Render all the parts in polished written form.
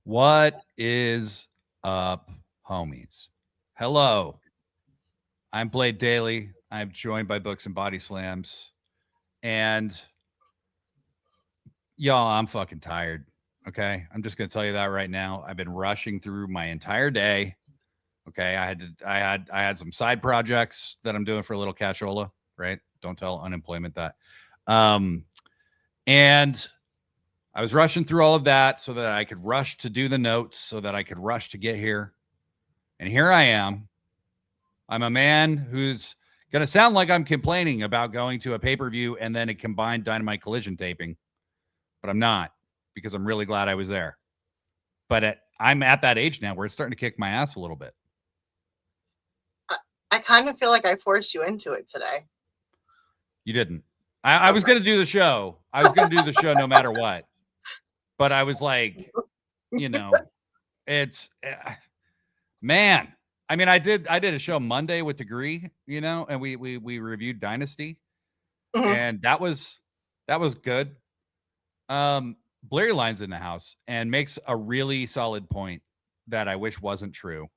What is up, homies? Hello, I'm Blade Daly. I'm joined by Books and Bodyslams. And y'all, I'm fucking tired. Okay. I'm just gonna tell you that right now. I've been rushing through my entire day. Okay. I had some side projects that I'm doing for a little cashola, right? Don't tell unemployment that. Um, and I was rushing through all of that so that I could rush to do the notes, so that I could rush to get here. And here I am. I'm a man who's going to sound like I'm complaining about going to a pay-per-view and then a combined Dynamite Collision taping, but I'm not, because I'm really glad I was there. But I'm at that age now where it's starting to kick my ass a little bit. I kind of feel like I forced you into it today. You didn't. I was going to do the show. I was going to do the show no matter what. But I was like, it's man. I mean, I did a show Monday with Degree, and we reviewed Dynasty, and that was good. Blurry Line's in the house and makes a really solid point that I wish wasn't true.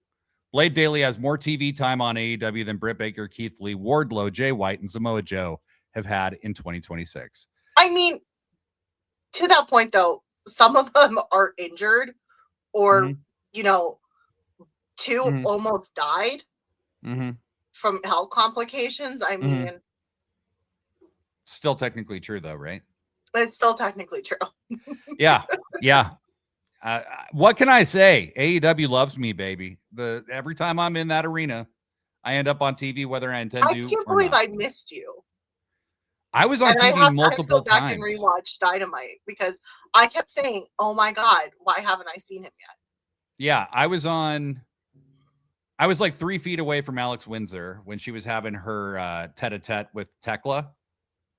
Blade Daly has more TV time on AEW than Britt Baker, Keith Lee, Wardlow, Jay White, and Samoa Joe have had in 2026. I mean, to that point, though, some of them are injured or, two almost died from health complications. I mean, still technically true, though, right? It's still technically true. Yeah. What can I say? AEW loves me, baby. Every time I'm in that arena, I end up on TV, whether I intend to. I can't believe I missed you. I was on TV multiple times. I have to go back and rewatch Dynamite because I kept saying, "Oh my God, why haven't I seen him yet?" Yeah, I was like 3 feet away from Alex Windsor when she was having her tete-a-tete with Tekla,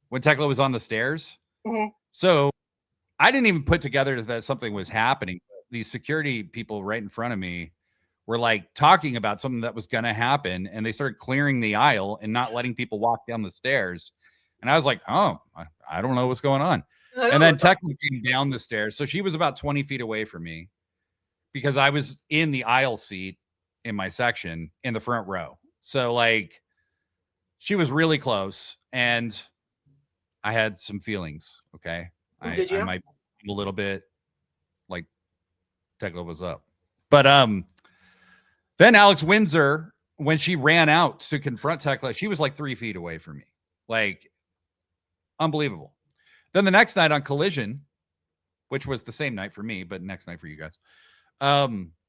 when Tekla was on the stairs. So I didn't even put together that something was happening. These security people right in front of me were like talking about something that was going to happen, and they started clearing the aisle and not letting people walk down the stairs. And I was like, oh, I don't know what's going on. And then Tekla came down the stairs. So she was about 20 feet away from me because I was in the aisle seat in my section in the front row. So like she was really close and I had some feelings. Okay. Did you? I might be a little bit like Tekla was up. But then Alex Windsor, when she ran out to confront Tekla, she was like 3 feet away from me. Like unbelievable. Then the next night on Collision, which was the same night for me, but next night for you guys.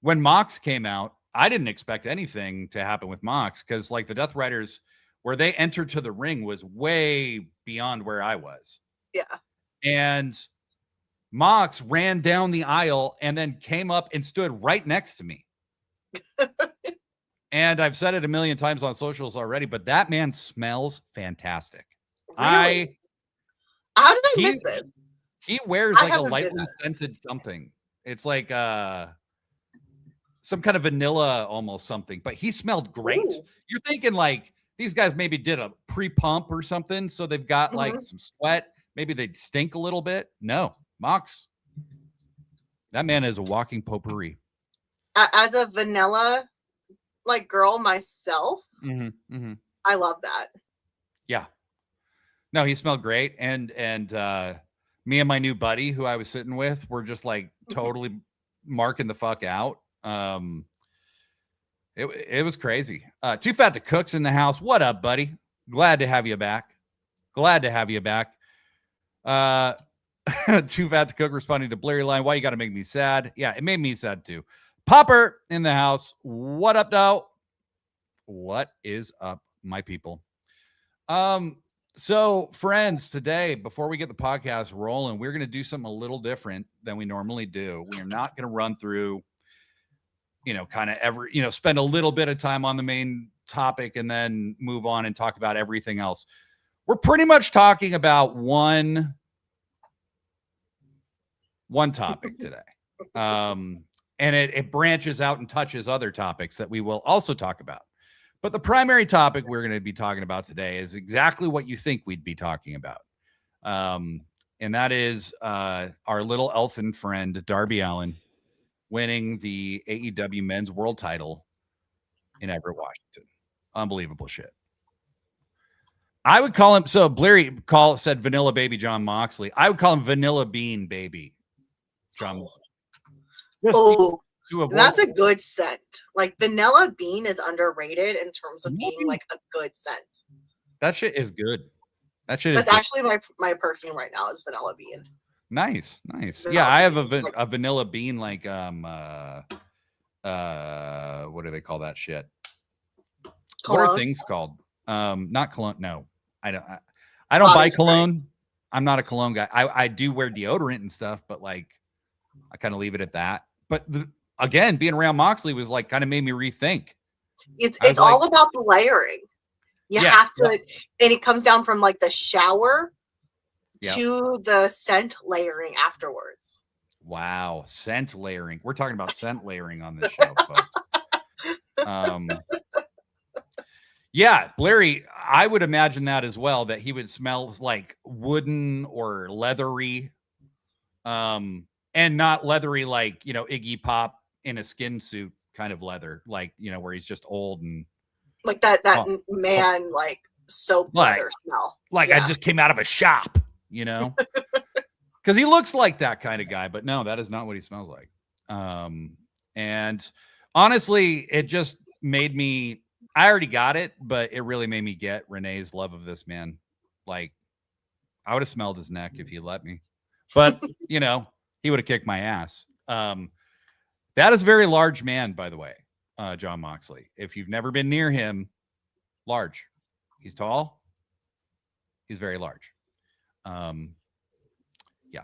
When Mox came out, I didn't expect anything to happen with Mox because like the Death Riders, where they entered to the ring was way beyond where I was. Yeah. And Mox ran down the aisle and then came up and stood right next to me. And I've said it a million times on socials already, but that man smells fantastic. Really? How did I miss this? He wears like a lightly scented something. It's like some kind of vanilla almost something, but he smelled great. Ooh. You're thinking like these guys maybe did a pre-pump or something, so they've got like some sweat. Maybe they stink a little bit. No, Mox. That man is a walking potpourri. As a vanilla like girl myself, I love that. Yeah. No, he smelled great. And me and my new buddy who I was sitting with were just like totally marking the fuck out. It was crazy. Too Fat to Cook's in the house. What up, buddy? Glad to have you back. Too Fat to Cook responding to Blurry Line. Why you got to make me sad? Yeah, it made me sad too. Popper in the house. What up, though? What is up, my people? So friends, today, before we get the podcast rolling, we're going to do something a little different than we normally do. We are not going to run through, kind of spend a little bit of time on the main topic and then move on and talk about everything else. We're pretty much talking about one topic today. And it branches out and touches other topics that we will also talk about. But the primary topic we're going to be talking about today is exactly what you think we'd be talking about. And that is our little elfin friend, Darby Allin, winning the AEW Men's World Title in Everett, Washington. Unbelievable shit. I would call him, so Bleary said Vanilla Baby John Moxley. I would call him Vanilla Bean Baby John. Oh, that's a good scent. Like Vanilla Bean is underrated in terms of being like a good scent. That shit is good. That's actually my perfume right now is Vanilla Bean. Nice. Vanilla I have a Vanilla Bean, like what do they call that shit? Cologne? What are things called? Not cologne. No, I don't buy cologne. I'm not a cologne guy. I do wear deodorant and stuff, but like I kind of leave it at that. But again, being around Moxley was like kind of made me rethink. It's all about the layering. You have to, and it comes down from like the shower to the scent layering afterwards. Wow, scent layering. We're talking about scent layering on this show, folks. Yeah, Bleary, I would imagine that as well, that he would smell like wooden or leathery, and not leathery like, Iggy Pop in a skin suit kind of leather, like, where he's just old and like that man, like soap leather smell. Like I just came out of a shop, because he looks like that kind of guy, but no, that is not what he smells like. And honestly, it just made me, I already got it, but it really made me get Renee's love of this man. Like I would have smelled his neck if he let me, but he would have kicked my ass. That is a very large man, by the way. John Moxley. If you've never been near him, large. He's tall. He's very large. Yeah.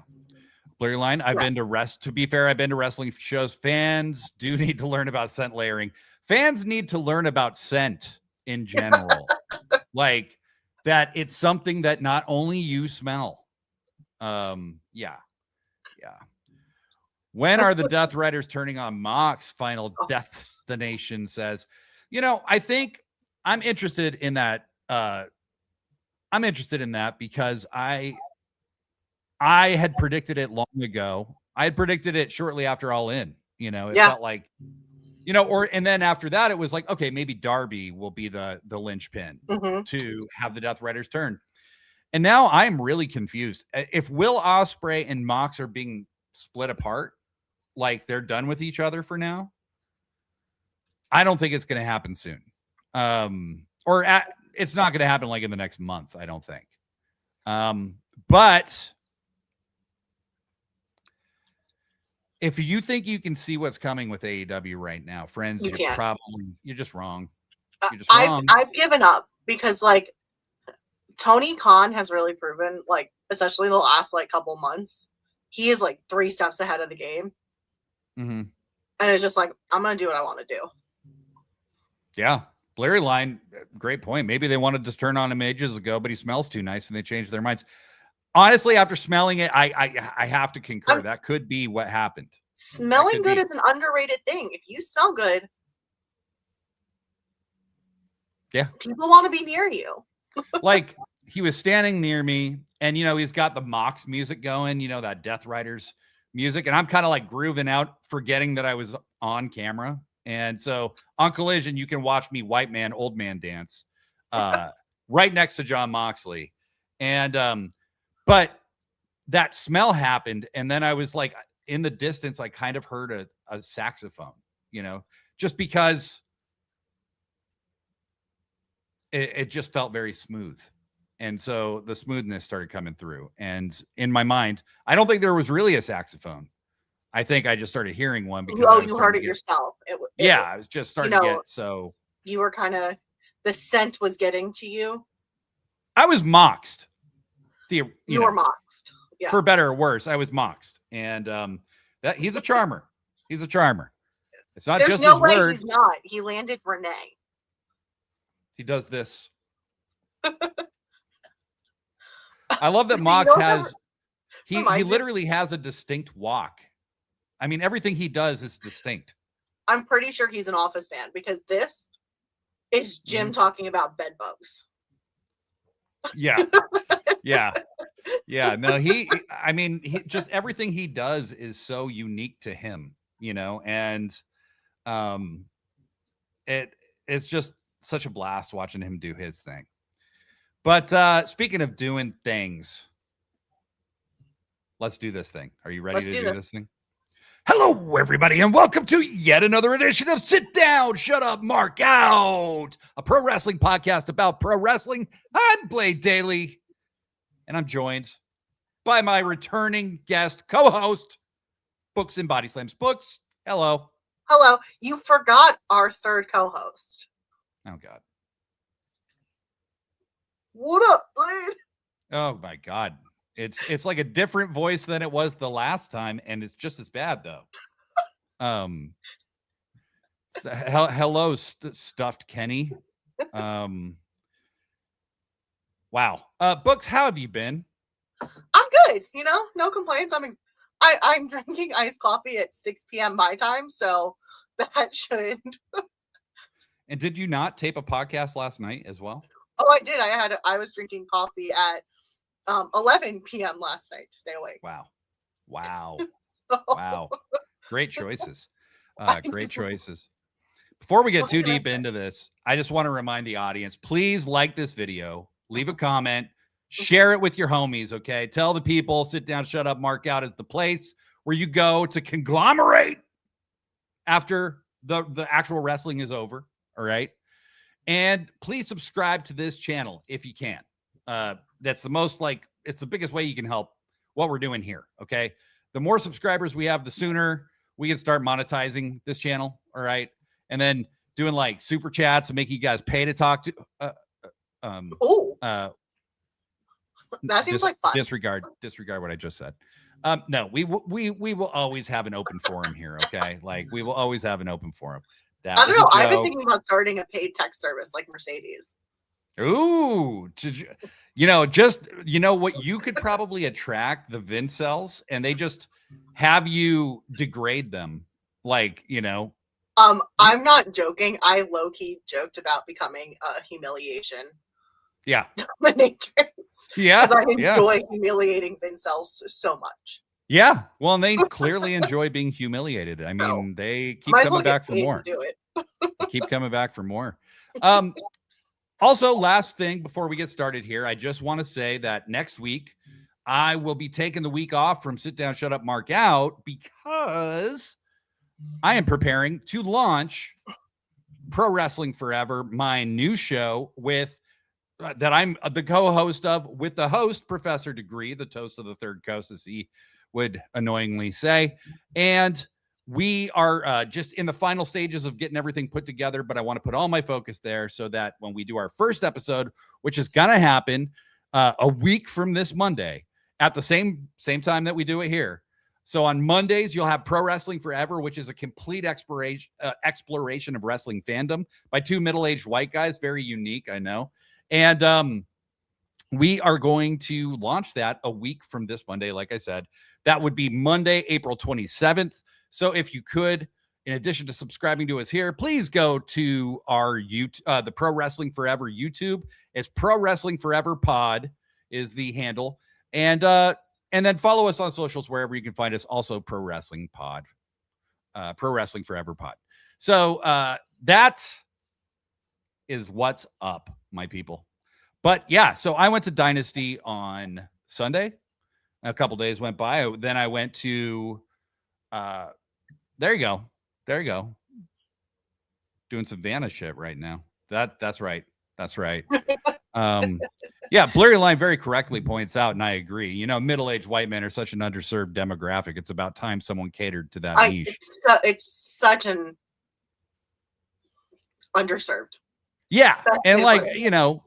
Blurry line. To be fair, I've been to wrestling shows. Fans do need to learn about scent layering. Fans need to learn about scent in general. Like that it's something that not only you smell. Yeah. When are the Death Riders turning on Mox? Final Destination says, I think I'm interested in that. I'm interested in that because I had predicted it long ago. I had predicted it shortly after All In. It felt like, and then after that, it was like, okay, maybe Darby will be the linchpin to have the Death Riders turn. And now I'm really confused. If Will Ospreay and Mox are being split apart, like they're done with each other for now, I don't think it's going to happen soon. It's not going to happen like in the next month, I don't think. But if you think you can see what's coming with AEW right now, friends, you're just wrong. You're just wrong. I've given up because like Tony Khan has really proven, like, especially the last like couple months, he is like 3 steps ahead of the game. Mm-hmm. And it's just like, I'm going to do what I want to do. Yeah. Blurry line, great point. Maybe they wanted to turn on him ages ago, but he smells too nice and they changed their minds. Honestly, after smelling it, I have to concur. That could be what happened. Smelling good is an underrated thing. If you smell good, people want to be near you. Like he was standing near me and, he's got the Mox music going, that Death Riders music. And I'm kind of like grooving out, forgetting that I was on camera. And so on Collision, you can watch me white man, old man dance right next to John Moxley. And, but that smell happened. And then I was like, in the distance, I kind of heard a saxophone, just because it just felt very smooth. And so the smoothness started coming through. And in my mind, I don't think there was really a saxophone. I think I just started hearing one because you heard it yourself. I was just starting to get so. You were kind of, the scent was getting to you. I was moxed. You were moxed. Yeah. For better or worse, I was moxed. And that he's a charmer. He's a charmer. It's not just his word. He's not. He landed Renee. He does this. I love that Mox has, he literally has a distinct walk. I mean, everything he does is distinct. I'm pretty sure he's an Office fan because this is Jim talking about bed bugs. Yeah. No, he just everything he does is so unique to him. and it's just such a blast watching him do his thing. But speaking of doing things, let's do this thing. Are you ready to do this thing? Hello, everybody, and welcome to yet another edition of Sit Down, Shut Up, Mark Out, a pro wrestling podcast about pro wrestling. I'm Blade Daly, and I'm joined by my returning guest co-host, Books and Bodyslams. Books, hello. Hello. You forgot our third co-host. Oh, God. What up, Blade? Oh, my God. It's like a different voice than it was the last time, and it's just as bad, though. So, hello, stuffed Kenny. Wow. Books, how have you been? I'm good. No complaints. I'm drinking iced coffee at 6 p.m. my time, so that should. And did you not tape a podcast last night as well? Oh, I did. I was drinking coffee at 11 p.m. last night to stay awake. Wow. Wow. Great choices. Great choices. Before we get too deep into this, I just want to remind the audience, please like this video, leave a comment, share it with your homies, okay? Tell the people, Sit Down, Shut Up, Mark Out is the place where you go to conglomerate after the actual wrestling is over, all right? And please subscribe to this channel if you can. That's the most, it's the biggest way you can help what we're doing here, okay? The more subscribers we have, the sooner we can start monetizing this channel, all right? And then doing super chats and making you guys pay to talk to. That seems like fun. Disregard what I just said. No, we will always have an open forum here, okay? We will always have an open forum. I don't know. I've been thinking about starting a paid text service like Mercedes. Ooh, what you could probably attract the Vincels, and they just have you degrade them, I'm not joking. I low-key joked about becoming a humiliation. Yeah. Dominatrix. Yeah. Because I enjoy humiliating Vincels so much. Yeah. Well, and they clearly enjoy being humiliated. I mean, they keep coming back for more. Keep coming back for more. Also, last thing before we get started here, I just want to say that next week I will be taking the week off from Sit Down, Shut Up, Mark Out because I am preparing to launch Pro Wrestling Forever, my new show with that I'm the co-host of with the host, Professor Degree, the toast of the third coast, as he would annoyingly say. And we are just in the final stages of getting everything put together, but I want to put all my focus there so that when we do our first episode, which is going to happen a week from this Monday at the same time that we do it here. So on Mondays, you'll have Pro Wrestling Forever, which is a complete exploration of wrestling fandom by two middle-aged white guys. Very unique, I know. And we are going to launch that a week from this Monday. Like I said, that would be Monday, April 27th. So if you could, in addition to subscribing to us here, please go to our the Pro Wrestling Forever YouTube. It's Pro Wrestling Forever Pod is the handle. And then follow us on socials wherever you can find us. Also Pro Wrestling Pod, Pro Wrestling Forever Pod. So that is what's up, my people. But yeah, so I went to Dynasty on Sunday. A couple days went by. Then I went to there you go. Doing some Vanna shit right now. That's right. Yeah, Blurry Line very correctly points out, and I agree. Middle-aged white men are such an underserved demographic. It's about time someone catered to that niche. It's such an underserved. Yeah, and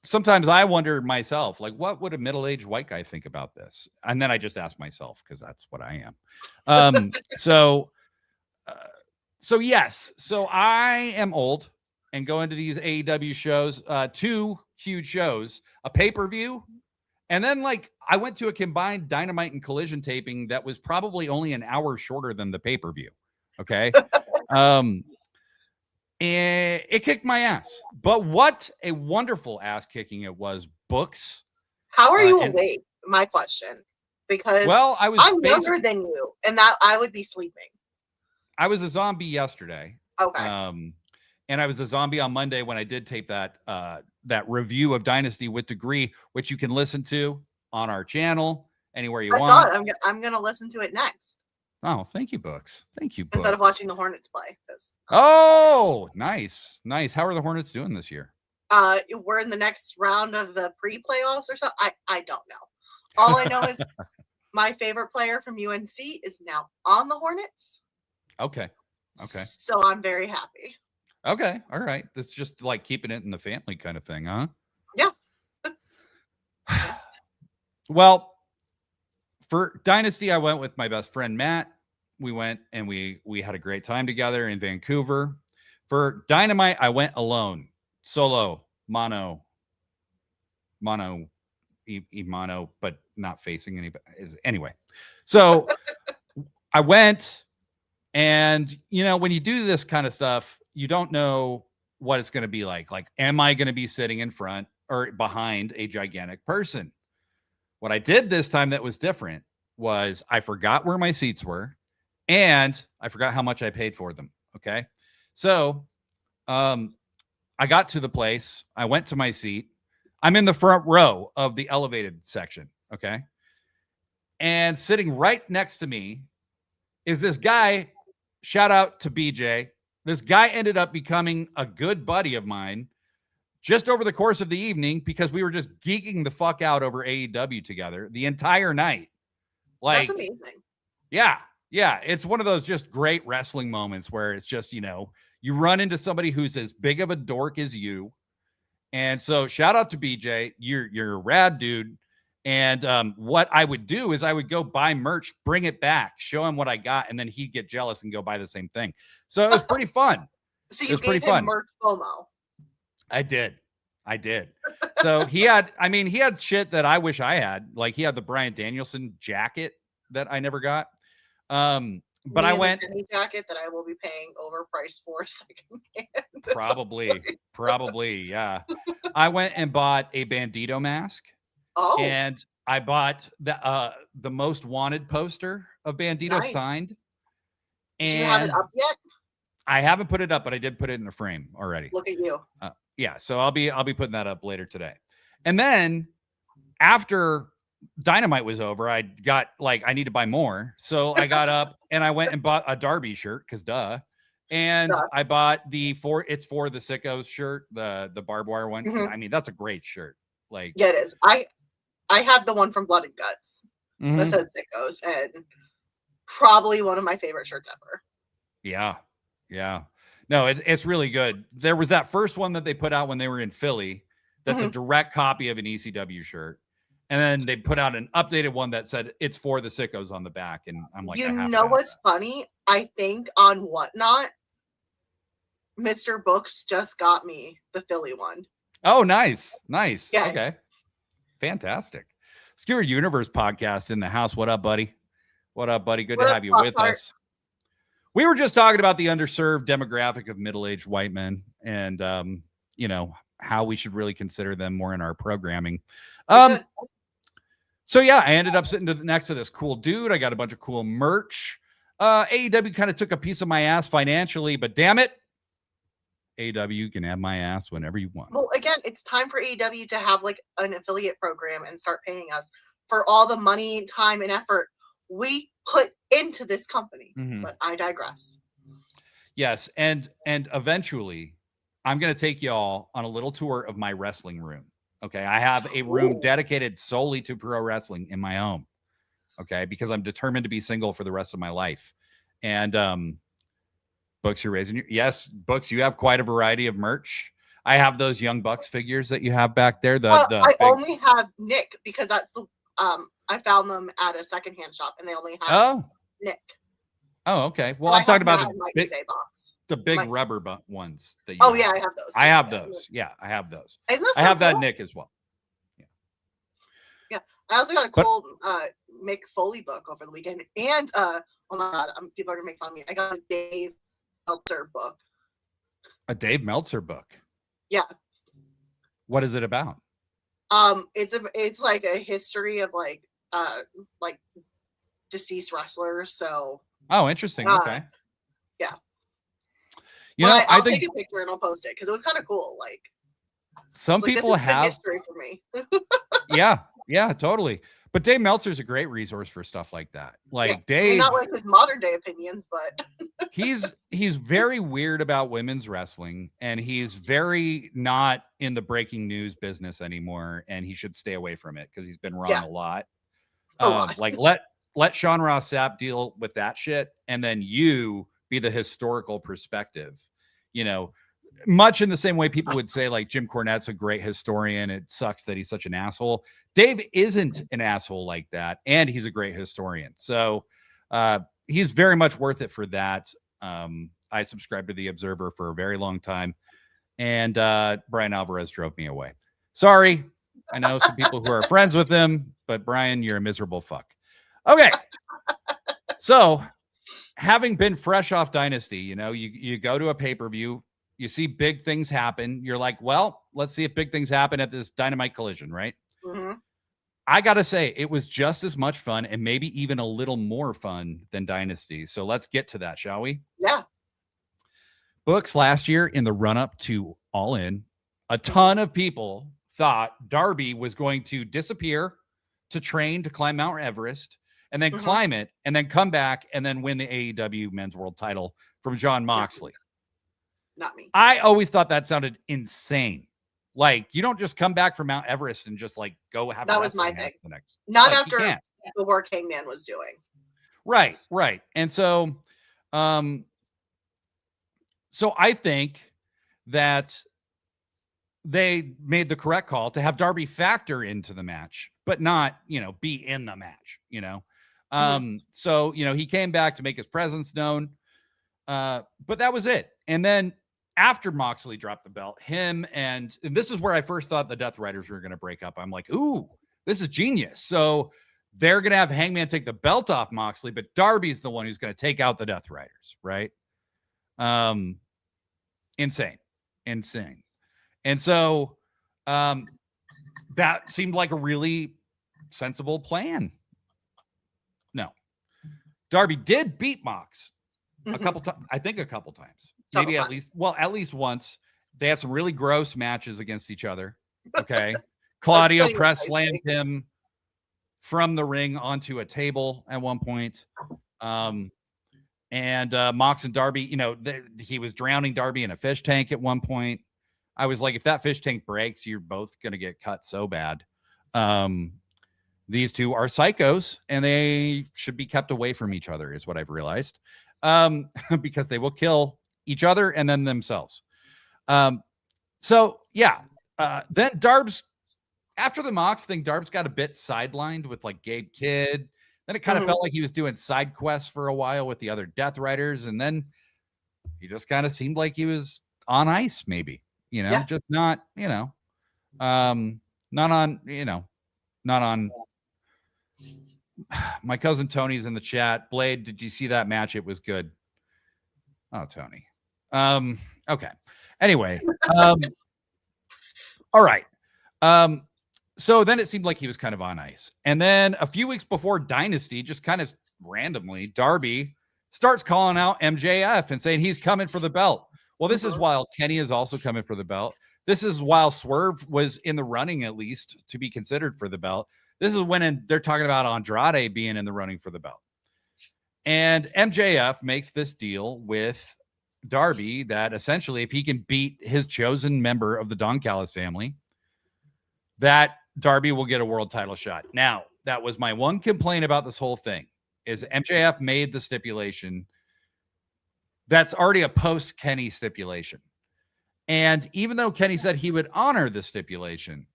sometimes I wonder myself, what would a middle-aged white guy think about this? And then I just ask myself because that's what I am. So yes, so I am old and going to these AEW shows, two huge shows, a pay-per-view, and then I went to a combined Dynamite and Collision taping that was probably only an hour shorter than the pay-per-view. Okay. And it kicked my ass, but what a wonderful ass kicking it was. Books. How are you awake? My question, because I'm younger than you, and that I would be sleeping. I was a zombie yesterday. Okay. And I was a zombie on Monday when I did tape that that review of Dynasty with Degree, which you can listen to on our channel anywhere you want. I saw it. I'm gonna listen to it next. Oh, thank you, Books. Thank you, Books. Instead of watching the Hornets play. Oh, nice. How are the Hornets doing this year? We're in the next round of the pre-playoffs or something. I don't know. All I know is my favorite player from UNC is now on the Hornets. Okay. So I'm very happy. Okay. All right. That's just like keeping it in the family kind of thing, huh? Yeah. Well, for Dynasty, I went with my best friend, Matt. We went and we had a great time together in Vancouver. For Dynamite, I went alone, solo, mono, but not facing anybody. Anyway, so I went, and when you do this kind of stuff, you don't know what it's going to be like. Like, am I going to be sitting in front or behind a gigantic person? What I did this time that was different was I forgot where my seats were, and I forgot how much I paid for them. Okay. So, I got to the place. I went to my seat. I'm in the front row of the elevated section. Okay. And sitting right next to me is this guy. Shout out to BJ. This guy ended up becoming a good buddy of mine just over the course of the evening because we were just geeking the fuck out over AEW together the entire night. Like, that's amazing. Yeah. Yeah. It's one of those just great wrestling moments where it's just, you run into somebody who's as big of a dork as you. And so shout out to BJ. You're a rad dude. And what I would do is I would go buy merch, bring it back, show him what I got, and then he'd get jealous and go buy the same thing. So it was pretty fun. So you gave him merch FOMO. I did. So he had shit that I wish I had. Like, he had the Bryan Danielson jacket that I never got. But I went the jacket that I will be paying overpriced for secondhand. Probably, yeah. I went and bought a Bandito mask. Oh. And I bought the Most Wanted poster of Bandito signed. And do you have it up yet? I haven't put it up, but I did put it in a frame already. Look at you. Yeah, so I'll be putting that up later today. And then after Dynamite was over, I got I need to buy more. So I got up and I went and bought a Darby shirt because duh. And I bought it's for the Sickos shirt, the barbed wire one. Mm-hmm. I mean, that's a great shirt. Yeah, it is. I have the one from Blood and Guts that says Sickos, and probably one of my favorite shirts ever. Yeah. No, it's really good. There was that first one that they put out when they were in Philly. That's a direct copy of an ECW shirt. And then they put out an updated one that said it's for the Sickos on the back. And I'm like, what's funny? I think on Whatnot, Mr. Books just got me the Philly one. Oh, nice. Yeah. Okay. Fantastic. Skewer Universe podcast in the house. What up, buddy? Good to have you with us. We were just talking about the underserved demographic of middle-aged white men and, how we should really consider them more in our programming. So yeah, I ended up sitting next to this cool dude. I got a bunch of cool merch. AEW kind of took a piece of my ass financially, but damn it, AEW can have my ass whenever you want. Well, again, it's time for AEW to have an affiliate program and start paying us for all the money, time, and effort we put into this company. Mm-hmm. But I digress. Yes, and eventually, I'm going to take y'all on a little tour of my wrestling room. Okay, I have a room dedicated solely to pro wrestling in my home. Okay, because I'm determined to be single for the rest of my life. And Books, you're raising your yes, Books. You have quite a variety of merch. I have those Young Bucks figures that you have back there. I only have Nick because that's the I found them at a secondhand shop and they only have Nick. Oh, okay. Well, I'm talking about the big rubber ones that you yeah, I have those. I have those. Yeah, I have those. I have that Nick as well. Yeah. I also got a cool Mick Foley book over the weekend. And oh my god, people are gonna make fun of me. I got a Dave Meltzer book. A Dave Meltzer book? Yeah. What is it about? It's like a history of like deceased wrestlers. So interesting. Okay. Yeah. I think take a picture and I'll post it because it was kind of cool. Like some people have history for me. yeah, totally. But Dave Meltzer's a great resource for stuff like that. Like Dave, not like his modern day opinions, but he's very weird about women's wrestling, and he's very not in the breaking news business anymore, and he should stay away from it because he's been wrong a lot. Like let Sean Ross Sapp deal with that shit, and then you be the historical perspective. Much in the same way people would say like Jim Cornette's a great historian. It sucks that he's such an asshole. Dave isn't an asshole like that, and he's a great historian. So he's very much worth it for that. I subscribed to the Observer for a very long time, and Brian Alvarez drove me away. Sorry. I know some people who are friends with him, but Brian, you're a miserable fuck. Okay. So having been fresh off Dynasty, you go to a pay-per-view, you see big things happen. You're like, well, let's see if big things happen at this Dynamite Collision, right? Mm-hmm. I got to say, it was just as much fun and maybe even a little more fun than Dynasty. So let's get to that, shall we? Yeah. Books last year in the run-up to All In, a ton of people thought Darby was going to disappear to train to climb Mount Everest and then climb it and then come back and then win the AEW Men's World title from Jon Moxley. Not me. I always thought that sounded insane. Like, you don't just come back from Mount Everest and just like go have that was my thing. Not after the work Hangman was doing. Right. And so I think that they made the correct call to have Darby factor into the match, but not, be in the match, So, he came back to make his presence known. But that was it. And then after Moxley dropped the belt, him and this is where I first thought the Death Riders were going to break up. I'm like, ooh, this is genius. So they're going to have Hangman take the belt off Moxley, but Darby's the one who's going to take out the Death Riders, right? Insane. And so that seemed like a really sensible plan. No. Darby did beat Mox a couple times. I think a couple times. Maybe at least once. They had some really gross matches against each other. Okay. Claudio press slammed him from the ring onto a table at one point. And Mox and Darby, he was drowning Darby in a fish tank at one point. I was like, if that fish tank breaks, you're both going to get cut so bad. These two are psychos, and they should be kept away from each other, is what I've realized, because they will kill each other and then themselves. Then Darb's, after the Mox thing, Darb's got a bit sidelined with like Gabe Kidd. Then it kind of felt like he was doing side quests for a while with the other Death Riders. And then he just kind of seemed like he was on ice, maybe, just not, not on. My cousin Tony's in the chat. Blade, did you see that match? It was good. Oh, Tony. Okay. Anyway. All right. So then it seemed like he was kind of on ice. And then a few weeks before Dynasty, just kind of randomly, Darby starts calling out MJF and saying he's coming for the belt. Well, this is while Kenny is also coming for the belt. This is while Swerve was in the running, at least, to be considered for the belt. This is when they're talking about Andrade being in the running for the belt. And MJF makes this deal with Darby that essentially if he can beat his chosen member of the Don Callis family, that Darby will get a world title shot. Now, that was my one complaint about this whole thing, is MJF made the stipulation that's already a post-Kenny stipulation. And even though Kenny said he would honor the stipulation,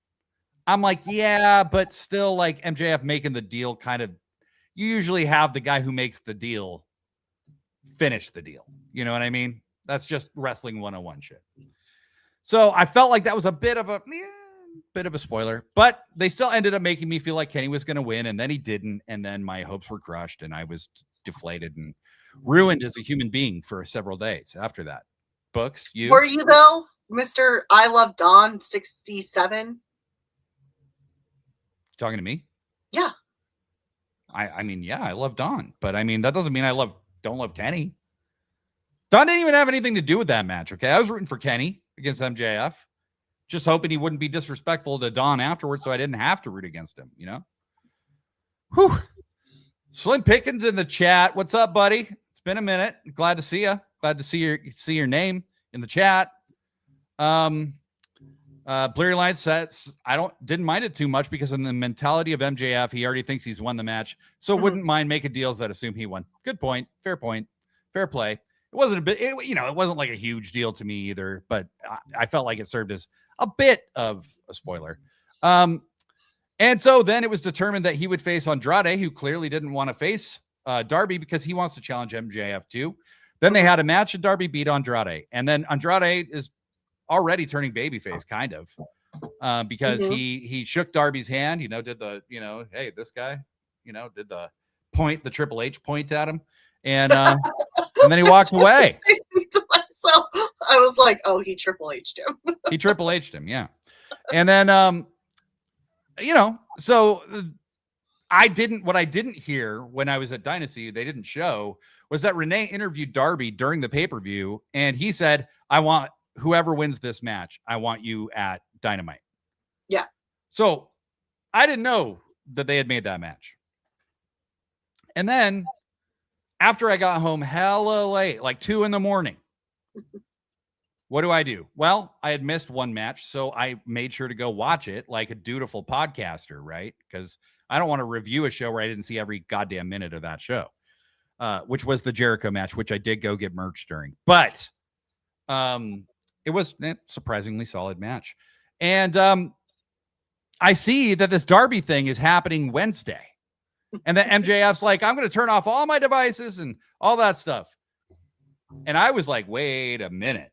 I'm like, yeah, but still, like, MJF making the deal kind of, you usually have the guy who makes the deal finish the deal. You know what I mean? That's just wrestling 101 shit. So I felt like that was a bit of a spoiler, but they still ended up making me feel like Kenny was going to win, and then he didn't, and then my hopes were crushed, and I was deflated and ruined as a human being for several days after that. Books, you? Were you, though, Mr. I Love Dawn 67? Talking to me? Yeah. I mean, yeah, I love Dawn, but I mean, that doesn't mean I don't love Kenny. Don didn't even have anything to do with that match. Okay. I was rooting for Kenny against MJF, just hoping he wouldn't be disrespectful to Don afterwards. So I didn't have to root against him, you know? Whew. Slim Pickens in the chat. What's up, buddy? It's been a minute. Glad to see you. Glad to see your name in the chat. Bleary Line says, didn't mind it too much because in the mentality of MJF, he already thinks he's won the match. So wouldn't mind making deals that assume he won. Good point. Fair point. Fair play. It wasn't it wasn't like a huge deal to me either, but I felt like it served as a bit of a spoiler. And so then it was determined that he would face Andrade, who clearly didn't want to face Darby because he wants to challenge MJF too. Then they had a match and Darby beat Andrade. And then Andrade is already turning babyface, kind of, because he shook Darby's hand, did the, hey, this guy, did the point, the Triple H point at him. And then he walked away. To myself, I was like, oh, he Triple H'd him. He Triple H'd him, yeah. And then, so what I didn't hear when I was at Dynasty, they didn't show, was that Renee interviewed Darby during the pay-per-view, and he said, I want whoever wins this match, I want you at Dynamite. Yeah. So I didn't know that they had made that match. And then after I got home hella late, like 2 a.m, what do? Well, I had missed one match, so I made sure to go watch it like a dutiful podcaster, right? Because I don't want to review a show where I didn't see every goddamn minute of that show, which was the Jericho match, which I did go get merch during. But it was a surprisingly solid match. And I see that this Darby thing is happening Wednesday. And then MJF's like, I'm going to turn off all my devices and all that stuff. And I was like, wait a minute.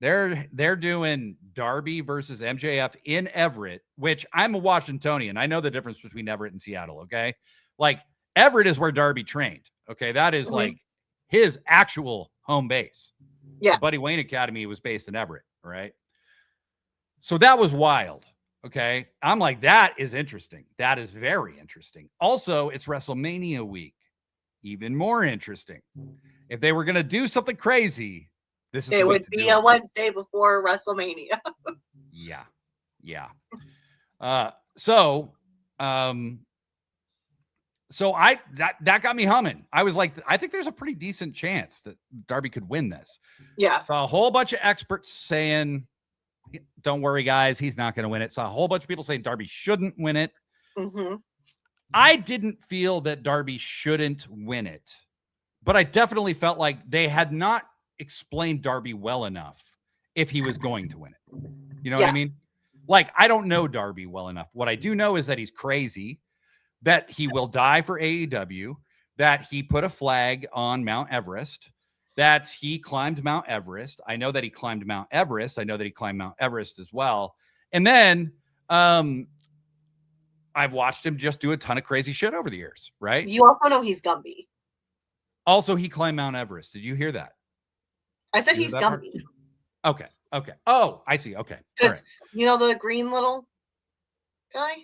They're doing Darby versus MJF in Everett, which I'm a Washingtonian. I know the difference between Everett and Seattle, okay? Like, Everett is where Darby trained, okay? That is like his actual home base. Yeah. The Buddy Wayne Academy was based in Everett, right? So that was wild, okay? I'm like, that is interesting. That is very interesting. Also, it's WrestleMania week. Even more interesting. If they were going to do something crazy, it would be a Wednesday before WrestleMania. Yeah. So that got me humming. I was like, I think there's a pretty decent chance that Darby could win this. Yeah. Saw a whole bunch of experts saying, don't worry, guys, he's not going to win it. Saw a whole bunch of people saying Darby shouldn't win it. I didn't feel that Darby shouldn't win it, but I definitely felt like they had not explained Darby well enough if he was going to win it. You know what I mean? Like, I don't know Darby well enough. What I do know is that he's crazy, that he will die for AEW, that he put a flag on Mount Everest, that he climbed Mount Everest. I know that he climbed Mount Everest. I know that he climbed Mount Everest as well. And then I've watched him just do a ton of crazy shit over the years, right? You also know he's Gumby. Also, he climbed Mount Everest. Did you hear that? I said he's Gumby. Okay. Oh, I see. Okay. Because you know the green little guy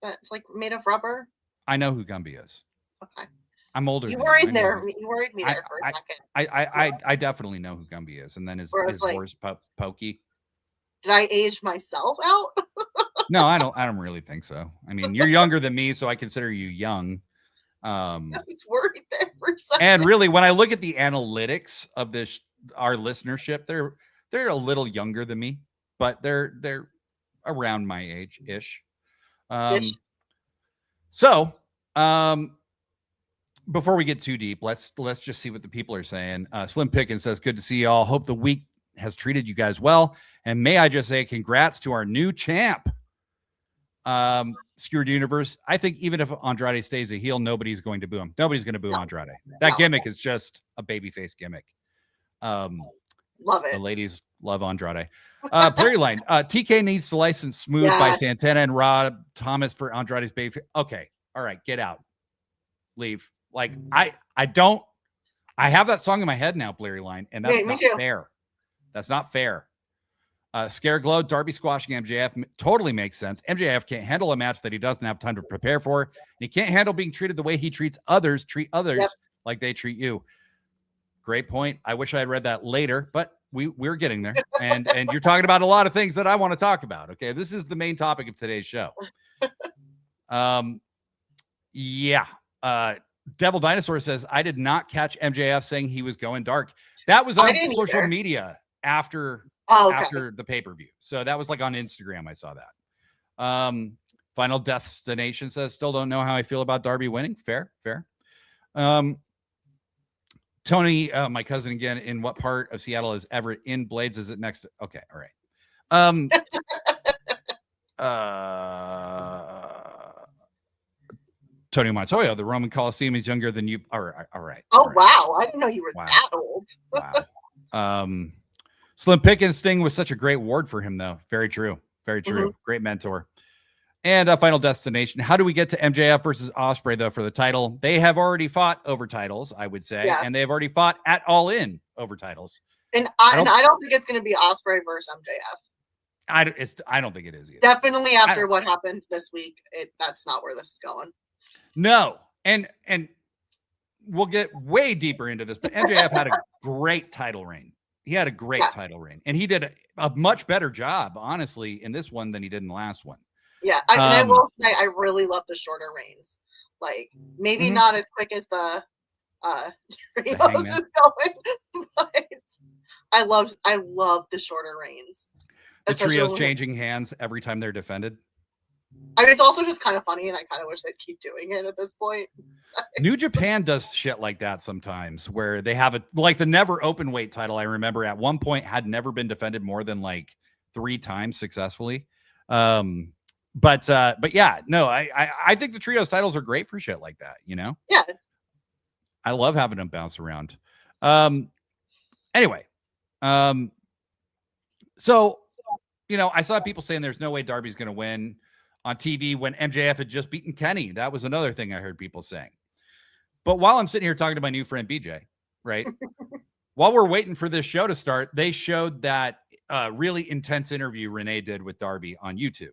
that's like made of rubber? I know who Gumby is. Okay. I'm older. You worried me there for a second. I definitely know who Gumby is. And then his horse Pokey. Did I age myself out? No, I don't really think so. I mean, you're younger than me, so I consider you young. I was worried there for a second. And really, when I look at the analytics of our listenership, they're a little younger than me, but they're around my age-ish. So before we get too deep, let's just see what the people are saying. Slim Pickens says, good to see y'all. Hope the week has treated you guys well. And may I just say congrats to our new champ. Skewered Universe. I think even if Andrade stays a heel, nobody's going to boo him. Nobody's going to boo Andrade. That gimmick is just a babyface gimmick. Love it. The ladies love Andrade. Prairie Line. TK needs to license Smooth by Santana and Rob Thomas for Andrade's baby. Okay. All right. Get out. Leave. Like, I have that song in my head now, Blurry Line, and that's not fair. That's not fair. Scare Glow, Darby squashing MJF totally makes sense. MJF can't handle a match that he doesn't have time to prepare for. And he can't handle being treated the way he treats others. Treat others like they treat you. Great point. I wish I had read that later, but we're getting there. And you're talking about a lot of things that I want to talk about. Okay. This is the main topic of today's show. Yeah. Devil Dinosaur says, I did not catch MJF saying he was going dark. That was on social media after the pay-per-view. So that was like on Instagram. I saw that. Final Destination says, still don't know how I feel about Darby winning. Fair. Tony, my cousin again, in what part of Seattle is Everett in Blades? Is it next to, okay, all right. Tony Montoya, the Roman Coliseum is younger than you. All right. Wow. I didn't know you were that old. Wow. Slim Pickens Sting was such a great ward for him, though. Very true. Great mentor. And Final Destination. How do we get to MJF versus Ospreay, though, for the title? They have already fought over titles, I would say. Yeah. And they have already fought at All In over titles. And I don't think it's going to be Ospreay versus MJF. I don't think it is either. Definitely after what happened this week, that's not where this is going. No. And we'll get way deeper into this, but MJF had a great title reign. He had a great title reign. And he did a much better job, honestly, in this one than he did in the last one. Yeah, and I will say I really love the shorter reigns. Like, maybe not as quick as the trios is going, but I love the shorter reigns. The trios changing hands every time they're defended. I mean, it's also just kind of funny, and I kind of wish they'd keep doing it at this point. New Japan does shit like that sometimes, where they have like the never open weight title. I remember at one point had never been defended more than like 3 times successfully. But yeah, no, I think the trios titles are great for shit like that, you know? Yeah. I love having them bounce around. Anyway, so, you know, I saw people saying there's no way Darby's going to win on TV when MJF had just beaten Kenny. That was another thing I heard people saying. But while I'm sitting here talking to my new friend BJ, right? While we're waiting for this show to start, they showed that really intense interview Renee did with Darby on YouTube.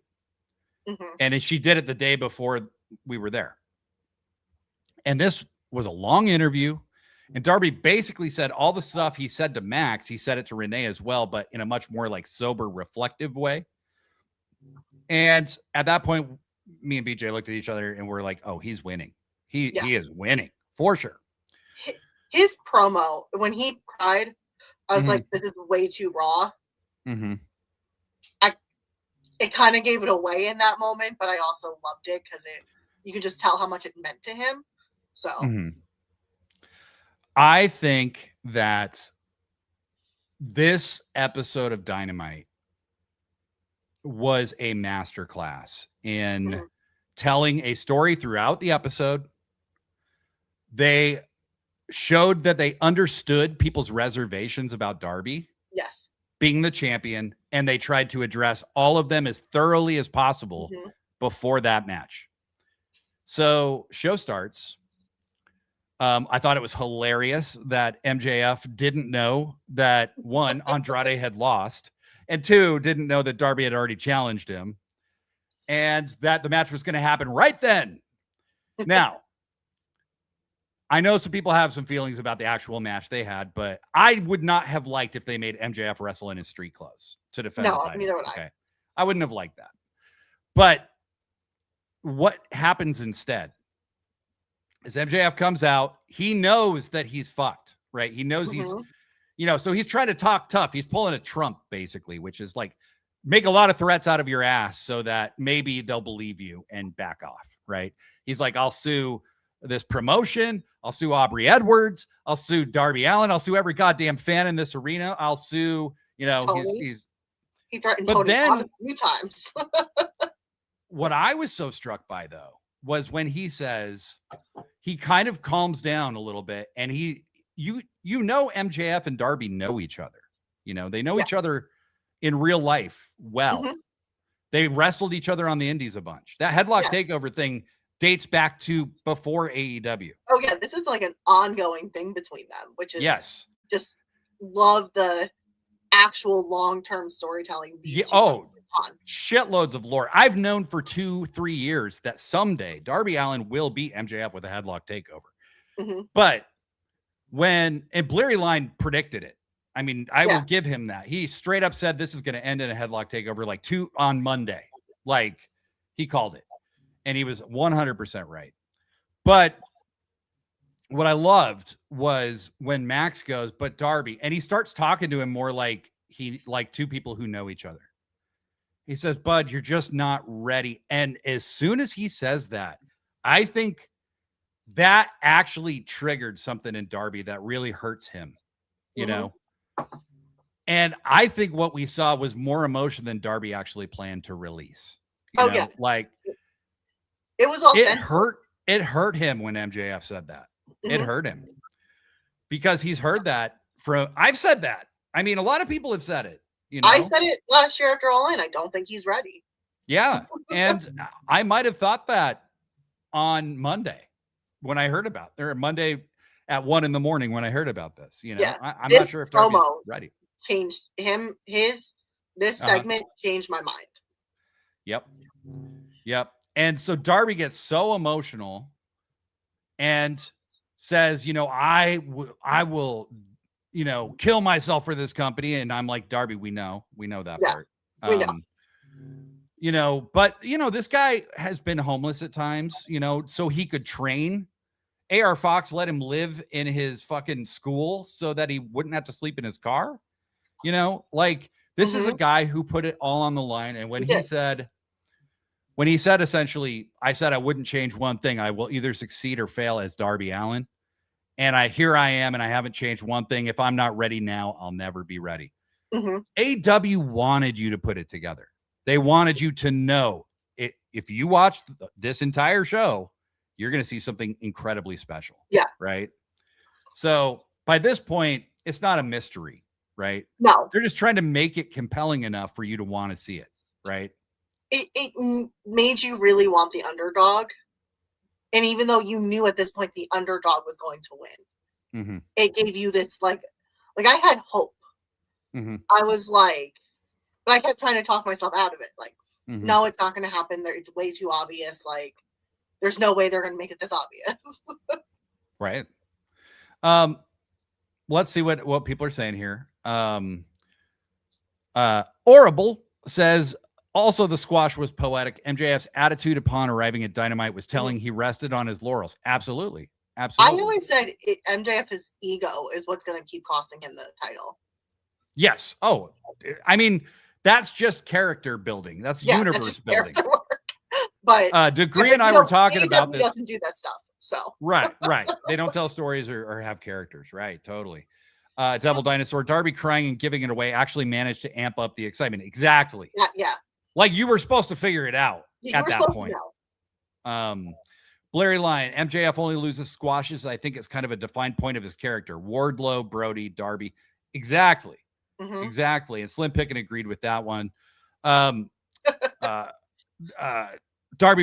And she did it the day before we were there. And this was a long interview. And Darby basically said all the stuff he said to Max, he said it to Renee as well, but in a much more like sober, reflective way. And at that point, me and BJ looked at each other and we're like, oh, he's winning. He is winning for sure. His promo, when he cried, I was like, this is way too raw. It kind of gave it away in that moment, but I also loved it because you could just tell how much it meant to him. So I think that this episode of Dynamite was a masterclass in telling a story throughout the episode. They showed that they understood people's reservations about Darby. Yes. Being the champion, and they tried to address all of them as thoroughly as possible before that match. So show starts. I thought it was hilarious that MJF didn't know that 1, Andrade had lost, and 2, didn't know that Darby had already challenged him, and that the match was going to happen right then. Now, I know some people have some feelings about the actual match they had, but I would not have liked if they made MJF wrestle in his street clothes to defend the title. Neither would I. Okay. I wouldn't have liked that. But what happens instead is MJF comes out. He knows that he's fucked, right? He knows he's, you know, so he's trying to talk tough. He's pulling a Trump, basically, which is like make a lot of threats out of your ass so that maybe they'll believe you and back off, right? He's like, I'll sue this promotion. I'll sue Aubrey Edwards. I'll sue Darby Allin. I'll sue every goddamn fan in this arena. I'll sue, you know, he threatened Tony a few times. What I was so struck by, though, was when he says he kind of calms down a little bit, and you know, MJF and Darby know each other. You know, they know each other in real life well. They wrestled each other on the indies a bunch. That headlock takeover thing dates back to before AEW. Oh yeah, this is like an ongoing thing between them, which is just love the actual long-term storytelling. Shitloads of lore. I've known for 2-3 years that someday Darby Allin will beat MJF with a headlock takeover. But and Blurry Line predicted it. I mean, I will give him that. He straight up said this is going to end in a headlock takeover like 2 on Monday. Like, he called it. And he was 100% right. But what I loved was when Max goes, but Darby, and he starts talking to him more like two people who know each other. He says, Bud, you're just not ready. And as soon as he says that, I think that actually triggered something in Darby that really hurts him, you know? And I think what we saw was more emotion than Darby actually planned to release. You know? Like, it was all it hurt him when MJF said that. It hurt him because he's heard that I've said that. I mean, a lot of people have said it. You know? I said it last year after All In. I don't think he's ready. Yeah. And I might have thought that on Monday when I heard about it, or Monday at 1 a.m. when I heard about this. You know, I'm not sure if Darby's ready. Changed him. This segment changed my mind. Yep. And so Darby gets so emotional and says, you know, I will, you know, kill myself for this company. And I'm like, Darby, we know that part. We know. You know, but you know, this guy has been homeless at times, you know, so he could train. AR Fox let him live in his fucking school so that he wouldn't have to sleep in his car. You know, like this is a guy who put it all on the line. And when he said essentially, I said I wouldn't change one thing. I will either succeed or fail as Darby Allin. And here I am, and I haven't changed one thing. If I'm not ready now, I'll never be ready. AEW wanted you to put it together. They wanted you to know it. If you watch this entire show, you're going to see something incredibly special. Yeah. Right. So by this point, it's not a mystery, right? No. They're just trying to make it compelling enough for you to want to see it. Right. It made you really want the underdog. And even though you knew at this point the underdog was going to win, it gave you this like I had hope. I was like, but I kept trying to talk myself out of it. Like, no, it's not going to happen. It's way too obvious. Like, there's no way they're going to make it this obvious. Right. Let's see what people are saying here. Orable says, also, the squash was poetic. MJF's attitude upon arriving at Dynamite was telling he rested on his laurels. Absolutely. I always said MJF's ego is what's going to keep costing him the title. Yes. Oh, I mean, that's just character building. That's universe building. But Degree and I were talking about this. Doesn't do that stuff. So right. They don't tell stories or have characters. Right. Totally. Devil Dinosaur, Darby crying and giving it away actually managed to amp up the excitement. Exactly. Yeah. Like you were supposed to figure it out at that point. Blurry Line, MJF only loses squashes. I think it's kind of a defined point of his character. Wardlow, Brody, Darby. Exactly. Exactly. And Slim Pickett agreed with that one. Darby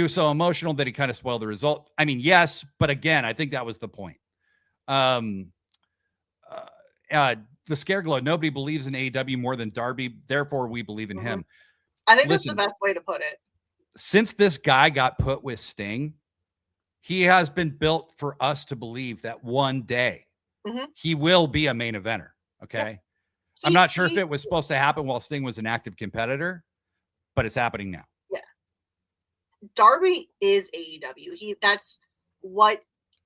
was so emotional that he kind of spoiled the result. I mean, yes, but again, I think that was the point. The Scareglow, nobody believes in AEW more than Darby. Therefore, we believe in him. I think that's the best way to put it. Since this guy got put with Sting, he has been built for us to believe that one day he will be a main eventer. Okay. I'm not sure if it was supposed to happen while Sting was an active competitor, but it's happening now. Yeah. Darby is AEW. That's what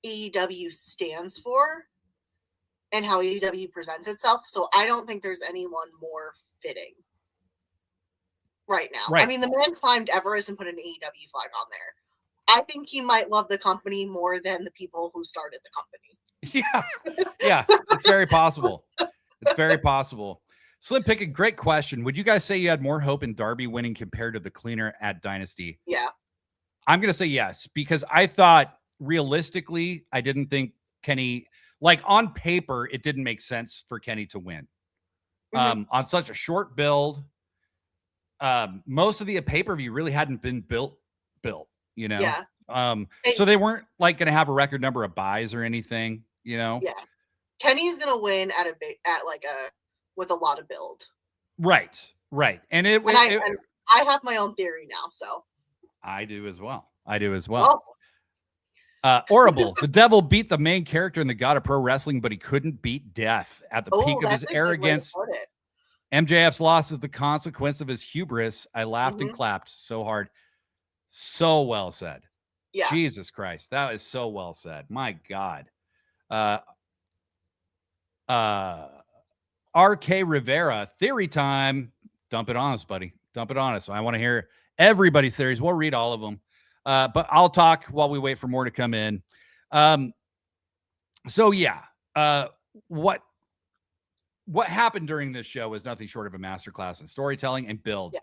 AEW stands for and how AEW presents itself. So I don't think there's anyone more fitting right now. Right. I mean, the man climbed Everest and put an AEW flag on there. I think he might love the company more than the people who started the company. Yeah, it's very possible. It's very possible. Slim Pickett, great question. Would you guys say you had more hope in Darby winning compared to the cleaner at Dynasty? Yeah. I'm going to say yes, because I thought realistically, I didn't think Kenny, like on paper, it didn't make sense for Kenny to win. On such a short build. Most of the pay-per-view really hadn't been built, you know? Yeah. So they weren't like going to have a record number of buys or anything, you know? Yeah. Kenny's going to win with a lot of build. Right. And I have my own theory now, so. I do as well. Well, Horrible. The devil beat the main character in the God of Pro Wrestling, but he couldn't beat death. At the peak of his arrogance, MJF's loss is the consequence of his hubris. I laughed and clapped so hard. So well said. Yeah. Jesus Christ. That is so well said. My God. RK Rivera, theory time. Dump it on us, buddy. Dump it on us. I want to hear everybody's theories. We'll read all of them. But I'll talk while we wait for more to come in. So yeah, what happened during this show was nothing short of a masterclass in storytelling and build. Yeah.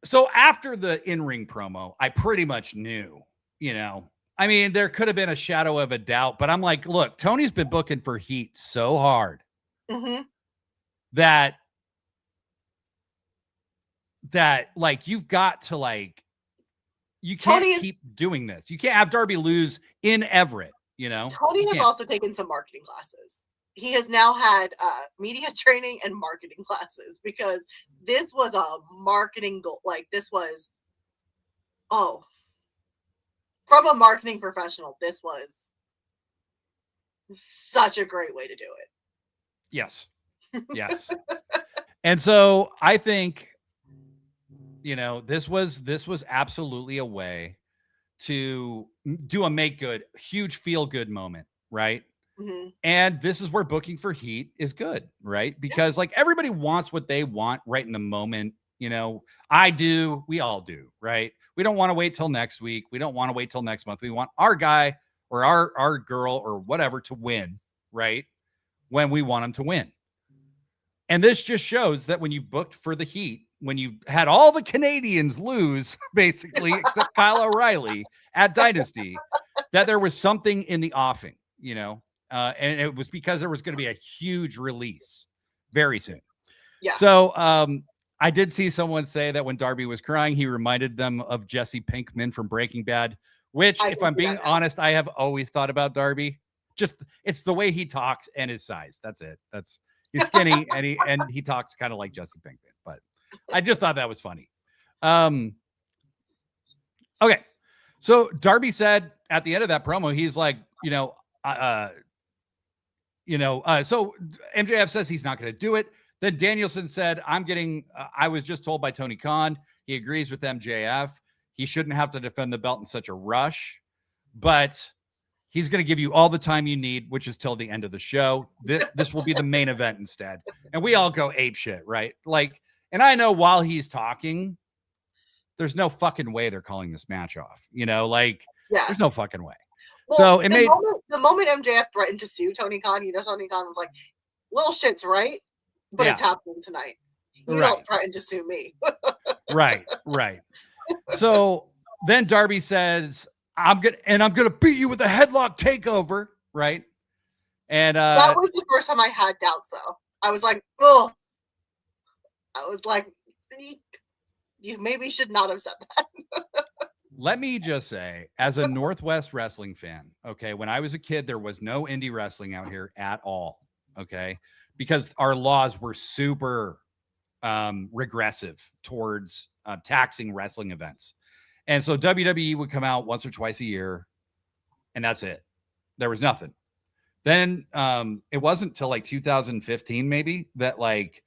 So after the in-ring promo, I pretty much knew, I mean, there could have been a shadow of a doubt, but I'm like, look, Tony's been booking for heat so hard that like, you've got to you can't keep doing this. You can't have Darby lose in Everett, Tony has also taken some marketing classes. He has now had media training and marketing classes, because this was a marketing goal. Like, this was, from a marketing professional, this was such a great way to do it. Yes. Yes. And so I think, this was absolutely a way to do a make good, huge feel good moment. Right. And this is where booking for heat is good, right? Because like, everybody wants what they want right in the moment. I do, we all do, right? We don't want to wait till next week. We don't want to wait till next month. We want our guy or our girl or whatever to win, right? When we want them to win. And this just shows that when you booked for the heat, when you had all the Canadians lose, basically, except Kyle O'Reilly at Dynasty, that there was something in the offing, and it was because there was going to be a huge release very soon. Yeah. So I did see someone say that when Darby was crying, he reminded them of Jesse Pinkman from Breaking Bad, which, if I'm being honest, I have always thought about Darby. Just, it's the way he talks and his size. That's it. He's skinny and he talks kind of like Jesse Pinkman, but I just thought that was funny. Okay. So Darby said at the end of that promo, he's like, so MJF says he's not going to do it. Then Danielson said, I was just told by Tony Khan, he agrees with MJF. He shouldn't have to defend the belt in such a rush, but he's going to give you all the time you need, which is till the end of the show. This will be the main event instead. And we all go ape shit, right? Like, and I know while he's talking, there's no fucking way they're calling this match off, there's no fucking way. Well, so the moment MJF threatened to sue Tony Khan, Tony Khan was like, little shit's right, but it's happening tonight. You don't threaten to sue me. Right. So then Darby says, I'm gonna beat you with a headlock takeover, right? And that was the first time I had doubts, though. I was like, oh, you maybe should not have said that. Let me just say, as a Northwest wrestling fan, okay, when I was a kid, there was no indie wrestling out here at all, okay, because our laws were super regressive towards taxing wrestling events. And so WWE would come out once or twice a year, and that's it. There was nothing. Then it wasn't till like 2015, maybe, that like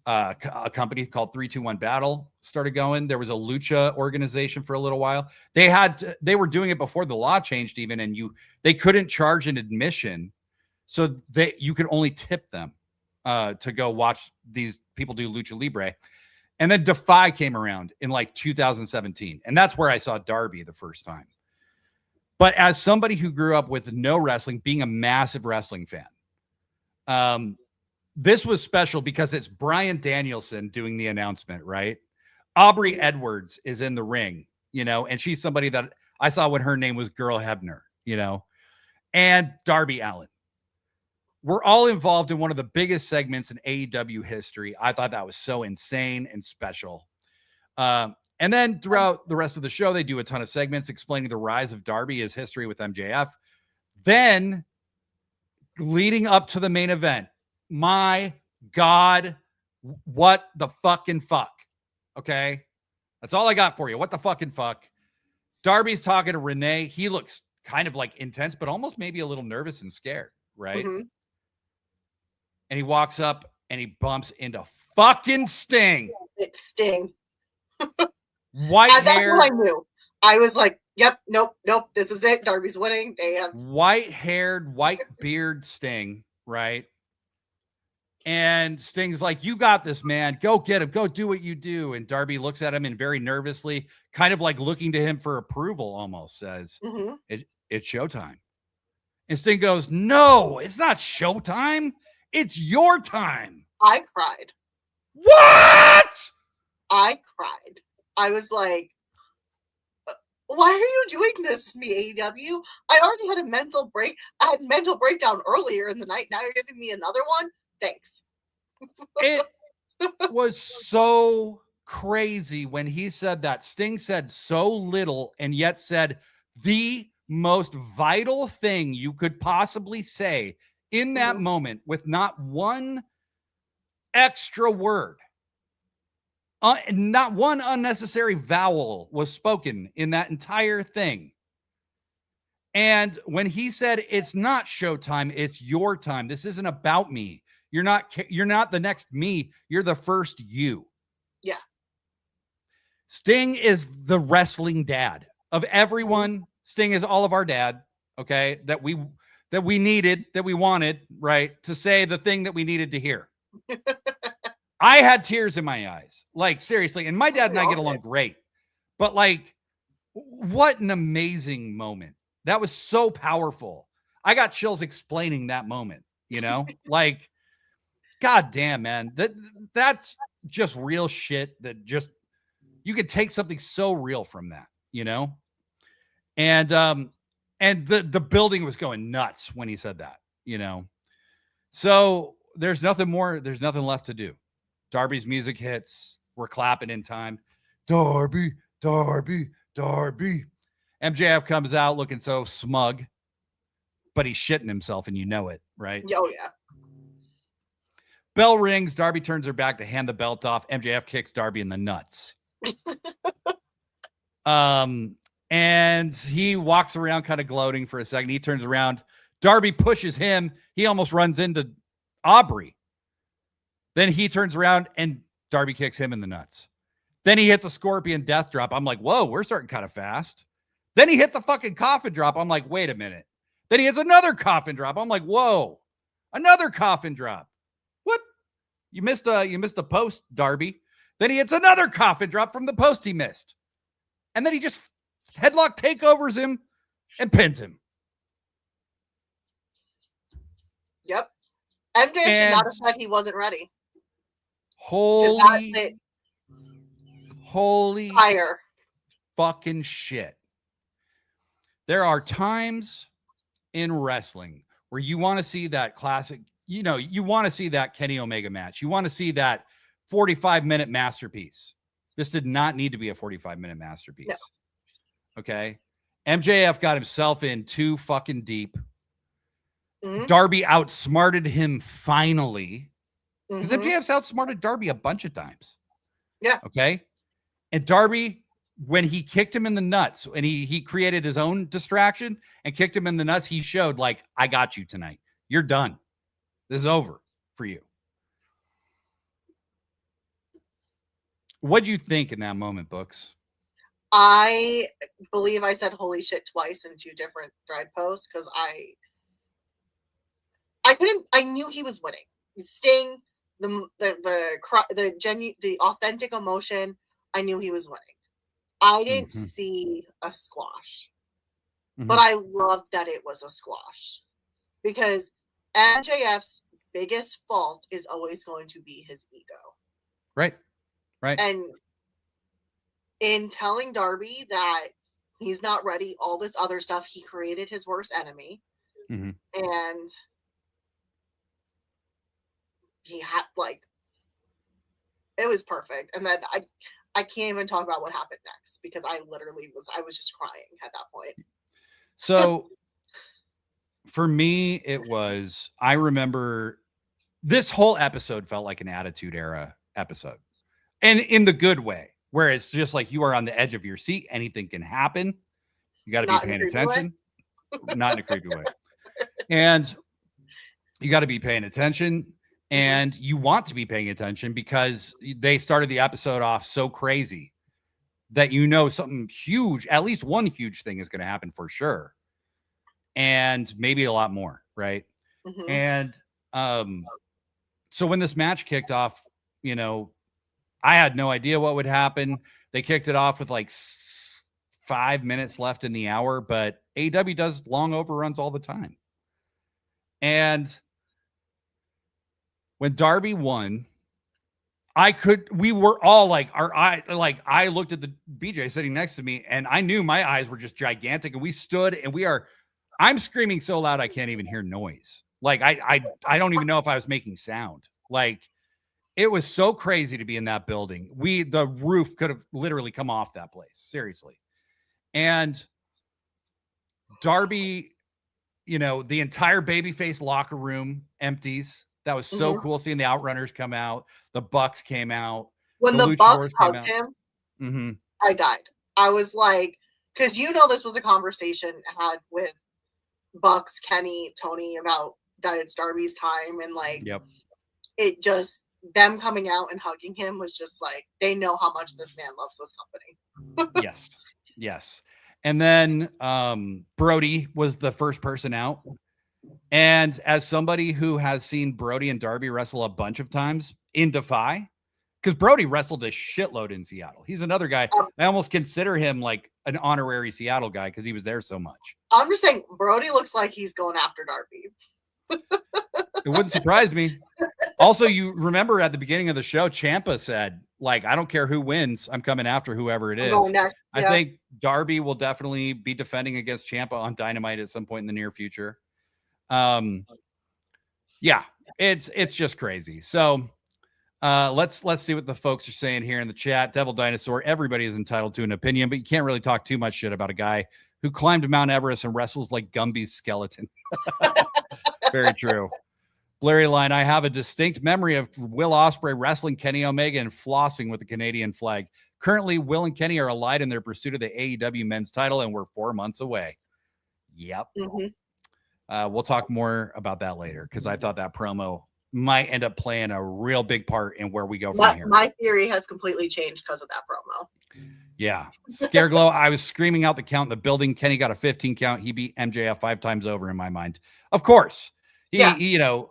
a company called 321 Battle started going. There was a lucha organization for a little while. They were doing it before the law changed even, and they couldn't charge an admission, so you could only tip them to go watch these people do lucha libre. And then Defy came around in like 2017, and that's where I saw Darby the first time. But as somebody who grew up with no wrestling, being a massive wrestling fan, this was special because it's Bryan Danielson doing the announcement, right? Aubrey Edwards is in the ring, and she's somebody that I saw when her name was Girl Hebner, and Darby Allin. We're all involved in one of the biggest segments in AEW history. I thought that was so insane and special. And then throughout the rest of the show, they do a ton of segments explaining the rise of Darby, his history with MJF. Then leading up to the main event, my God, what the fucking fuck? Okay. That's all I got for you. What the fucking fuck? Darby's talking to Renee. He looks kind of like intense, but almost maybe a little nervous and scared, right? Mm-hmm. And he walks up and he bumps into fucking Sting. It's Sting. White hair. That's what I knew. I was like, yep, nope, this is it. Darby's winning. They have white-haired, white beard Sting, right? And Sting's like, you got this, man. Go get him. Go do what you do. And Darby looks at him and very nervously, kind of like looking to him for approval, almost says, it's showtime. And Sting goes, no, it's not showtime. It's your time. I cried. What? I cried. I was like, why are you doing this to me, AEW? I already had a mental break. I had a mental breakdown earlier in the night. Now you're giving me another one? Thanks. It was so crazy when he said that. Sting said so little and yet said the most vital thing you could possibly say in that moment with not one extra word. Not one unnecessary vowel was spoken in that entire thing. And when he said, it's not showtime, it's your time. This isn't about me. You're not the next me. You're the first you. Yeah. Sting is the wrestling dad of everyone. Sting is all of our dad. Okay. That we needed, that we wanted, right, to say the thing that we needed to hear. I had tears in my eyes, like seriously. And my dad and I get along great, but like, what an amazing moment. That was so powerful. I got chills explaining that moment, you know, like, God damn, man, that's just real shit that just, you could take something so real from that, you know? And the building was going nuts when he said that, you know? So there's nothing left to do. Darby's music hits. We're clapping in time. Darby, Darby, Darby. MJF comes out looking so smug, but he's shitting himself and you know it, right? Oh, yeah. Bell rings. Darby turns her back to hand the belt off. MJF kicks Darby in the nuts. And he walks around kind of gloating for a second. He turns around. Darby pushes him. He almost runs into Aubrey. Then he turns around and Darby kicks him in the nuts. Then he hits a scorpion death drop. I'm like, whoa, we're starting kind of fast. Then he hits a fucking coffin drop. I'm like, wait a minute. Then he hits another coffin drop. I'm like, whoa, another coffin drop. What? You missed a post, Darby. Then he hits another coffin drop from the post he missed. And then he just headlock takeovers him and pins him. Yep. MJ should not have said he wasn't ready. Holy fire. Fucking shit. There are times in wrestling where you want to see that classic, you know, you want to see that Kenny Omega match. You want to see that 45-minute masterpiece. This did not need to be a 45-minute masterpiece. No. Okay. MJF got himself in too fucking deep. Darby outsmarted him finally. Because MJF's outsmarted Darby a bunch of times. Yeah. Okay. And Darby, when he kicked him in the nuts and he created his own distraction and kicked him in the nuts, he showed like, I got you tonight. You're done. This is over for you. What'd you think in that moment, Books? I believe I said holy shit twice in two different thread posts because I knew he was winning. Sting, the authentic emotion, I knew he was winning. I didn't see a squash, but I loved that it was a squash because MJF's biggest fault is always going to be his ego. Right. And in telling Darby that he's not ready, all this other stuff, he created his worst enemy. And he had it was perfect. And then I can't even talk about what happened next because I was just crying at that point. So for me, I remember this whole episode felt like an Attitude Era episode, and in the good way, where it's just like you are on the edge of your seat. Anything can happen. You got to be paying attention. Not in a creepy way. And you got to be paying attention. And you want to be paying attention because they started the episode off so crazy that you know something huge, at least one huge thing is going to happen for sure. And maybe a lot more, right? And so when this match kicked off, you know, I had no idea what would happen. They kicked it off with like 5 minutes left in the hour, but AEW does long overruns all the time. And when Darby won, we were all like, I looked at the BJ sitting next to me and I knew my eyes were just gigantic, and we stood and I'm screaming so loud I can't even hear noise. Like I don't even know if I was making sound. Like it was so crazy to be in that building. The roof could have literally come off that place, seriously. And Darby, you know, the entire babyface locker room empties. That was so cool seeing the Outrunners come out. The Bucks came out. When the Bucks hugged him, I died. I was like, because you know this was a conversation I had with Bucks, Kenny, Tony about it's Darby's time, and like it just them coming out and hugging him was just like they know how much this man loves this company. Yes. And then Brody was the first person out. And as somebody who has seen Brody and Darby wrestle a bunch of times in Defy, because Brody wrestled a shitload in Seattle. He's another guy. I almost consider him like an honorary Seattle guy because he was there so much. I'm just saying Brody looks like he's going after Darby. It wouldn't surprise me. Also, you remember at the beginning of the show, Ciampa said, like, I don't care who wins. I'm coming after whoever it is. I think Darby will definitely be defending against Ciampa on Dynamite at some point in the near future. Yeah, it's just crazy. So let's see what the folks are saying here in the chat. Devil Dinosaur, everybody is entitled to an opinion, but you can't really talk too much shit about a guy who climbed Mount Everest and wrestles like Gumby's skeleton. Very true. Blurry Line, I have a distinct memory of Will Ospreay wrestling Kenny Omega and flossing with the Canadian flag. Currently, Will and Kenny are allied in their pursuit of the AEW men's title, and we're 4 months away. Yep. We'll talk more about that later because I thought that promo might end up playing a real big part in where we go from here. My theory has completely changed because of that promo. Yeah. Scareglow, I was screaming out the count in the building. Kenny got a 15 count. He beat MJF 5 times over in my mind. Of course. He hit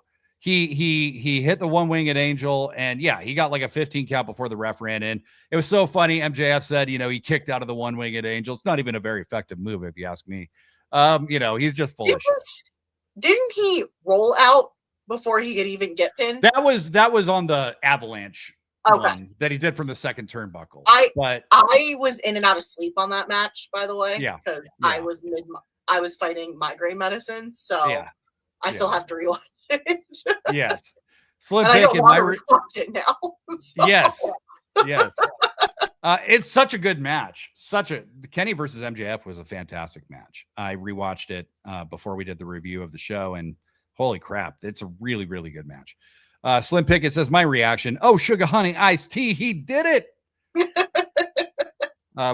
the one-winged angel, and he got like a 15 count before the ref ran in. It was so funny. MJF said, he kicked out of the one-winged angel. It's not even a very effective move, if you ask me. He's just full of shit. Didn't he roll out before he could even get pinned? That was on the avalanche one that he did from the second turnbuckle. I was in and out of sleep on that match, by the way. Yeah. Because I was fighting migraine medicine, so I still have to rewatch it. Yes. Slim and I don't want to rewatch it now. So. Yes. It's such a good match. Kenny versus MJF was a fantastic match. I rewatched it before we did the review of the show, and holy crap, it's a really, really good match. Slim Pickett says, my reaction, sugar honey iced tea, he did it.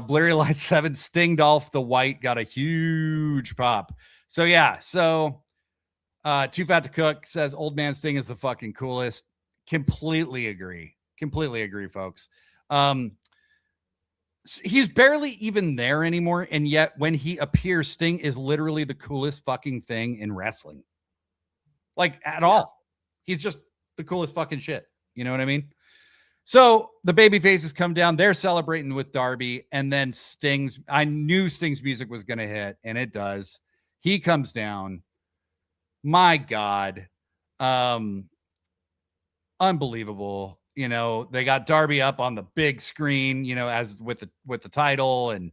Blurry Light 7, Sting Dolph the White got a huge pop. So Too Fat to Cook says Old Man Sting is the fucking coolest. Completely agree, folks. He's barely even there anymore, and yet when he appears, Sting is literally the coolest fucking thing in wrestling. Like, at all. He's just the coolest fucking shit. You know what I mean? So the baby faces come down. They're celebrating with Darby, and then I knew Sting's music was going to hit, and it does. He comes down. My God. Unbelievable. They got Darby up on the big screen, as with the title, and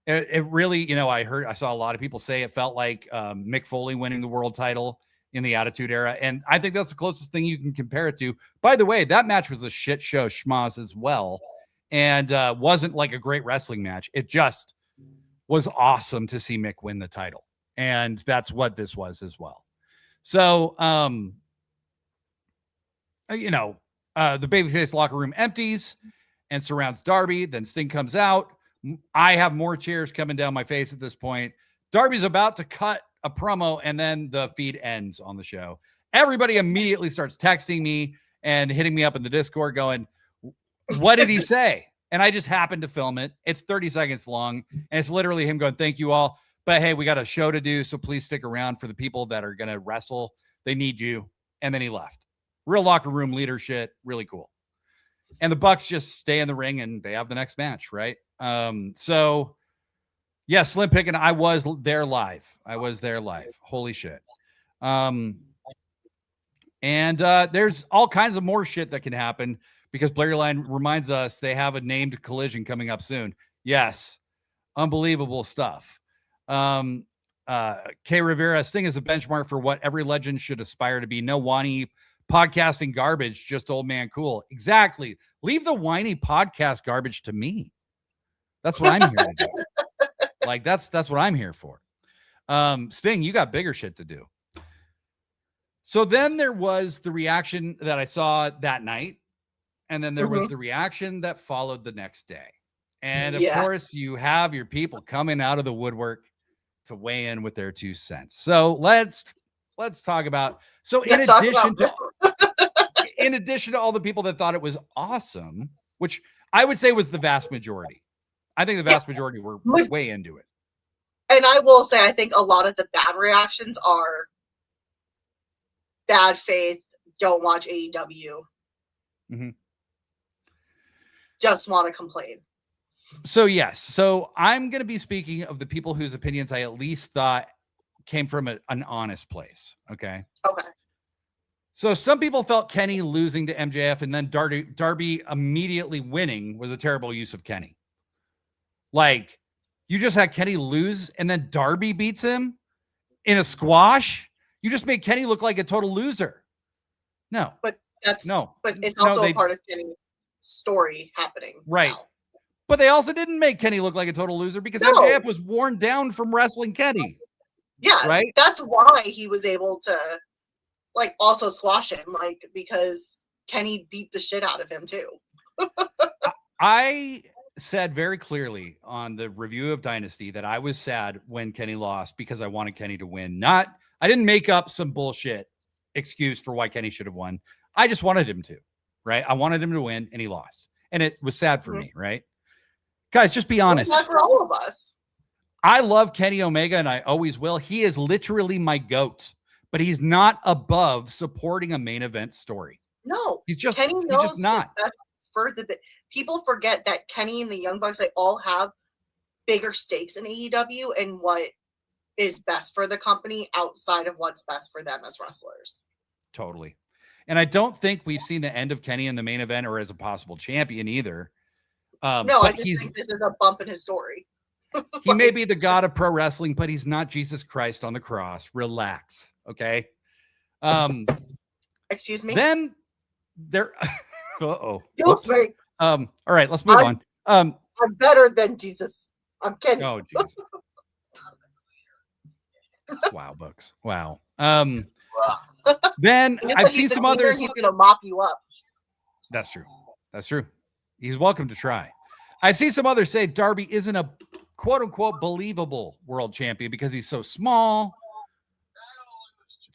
it really, I saw a lot of people say it felt like Mick Foley winning the world title in the Attitude Era, and I think that's the closest thing you can compare it to. By the way, that match was a shit show schmoz as well, and wasn't like a great wrestling match. It just was awesome to see Mick win the title, and that's what this was as well. So, the babyface locker room empties and surrounds Darby. Then Sting comes out. I have more cheers coming down my face at this point. Darby's about to cut a promo, and then the feed ends on the show. Everybody immediately starts texting me and hitting me up in the Discord going, what did he say? And I just happened to film it. It's 30 seconds long, and it's literally him going, thank you all. But hey, we got a show to do, so please stick around for the people that are going to wrestle. They need you. And then he left. Real locker room leader shit. Really cool. And the Bucks just stay in the ring, and they have the next match, right? So, yeah, Slim Pick'n, I was there live. Holy shit. And there's all kinds of more shit that can happen because Blair Line reminds us they have a named collision coming up soon. Yes. Unbelievable stuff. K Rivera, Sting is a benchmark for what every legend should aspire to be. No whiny podcasting garbage, just old man cool. Exactly. Leave the whiny podcast garbage to me. That's what I'm here to do. Like that's what I'm here for. Sting, you got bigger shit to do. So then there was the reaction that I saw that night, and then there was the reaction that followed the next day. And of course, you have your people coming out of the woodwork to weigh in with their 2 cents. So let's talk about. So in addition to all the people that thought it was awesome, which I would say was the vast majority. I think the vast majority were way into it. And I will say, I think a lot of the bad reactions are bad faith, don't watch AEW, just want to complain. So, yes. So I'm going to be speaking of the people whose opinions I at least thought came from an honest place. Okay. Okay. So some people felt Kenny losing to MJF and then Darby immediately winning was a terrible use of Kenny. Like, you just had Kenny lose and then Darby beats him in a squash. You just made Kenny look like a total loser. No. But it's also a part of Kenny's story happening. Right. Now. But they also didn't make Kenny look like a total loser because MJF was worn down from wrestling Kenny. Yeah. Right. That's why he was able to like also squash him, like because Kenny beat the shit out of him too. I said very clearly on the review of Dynasty that I was sad when Kenny lost because I wanted Kenny to win. I didn't make up some bullshit excuse for why Kenny should have won. I just wanted him to, right? I wanted him to win and he lost. And it was sad for me, right? Guys, just be honest. It's sad for all of us. I love Kenny Omega and I always will. He is literally my GOAT, but he's not above supporting a main event story. No, he's just Kenny knows he's just not. For the people forget that Kenny and the Young Bucks, they all have bigger stakes in AEW and what is best for the company outside of what's best for them as wrestlers. Totally. And I don't think we've seen the end of Kenny in the main event or as a possible champion either. No, I just think this is a bump in his story. He may be the god of pro wrestling, but he's not Jesus Christ on the cross. Relax. Okay. Excuse me. Then there. All right, let's move on. I'm better than Jesus. I'm Kenny. Oh, Jesus. Wow, Books. Wow. Then I've seen some others. He's gonna mop you up. That's true. That's true. He's welcome to try. I've seen some others say Darby isn't a quote unquote believable world champion because he's so small.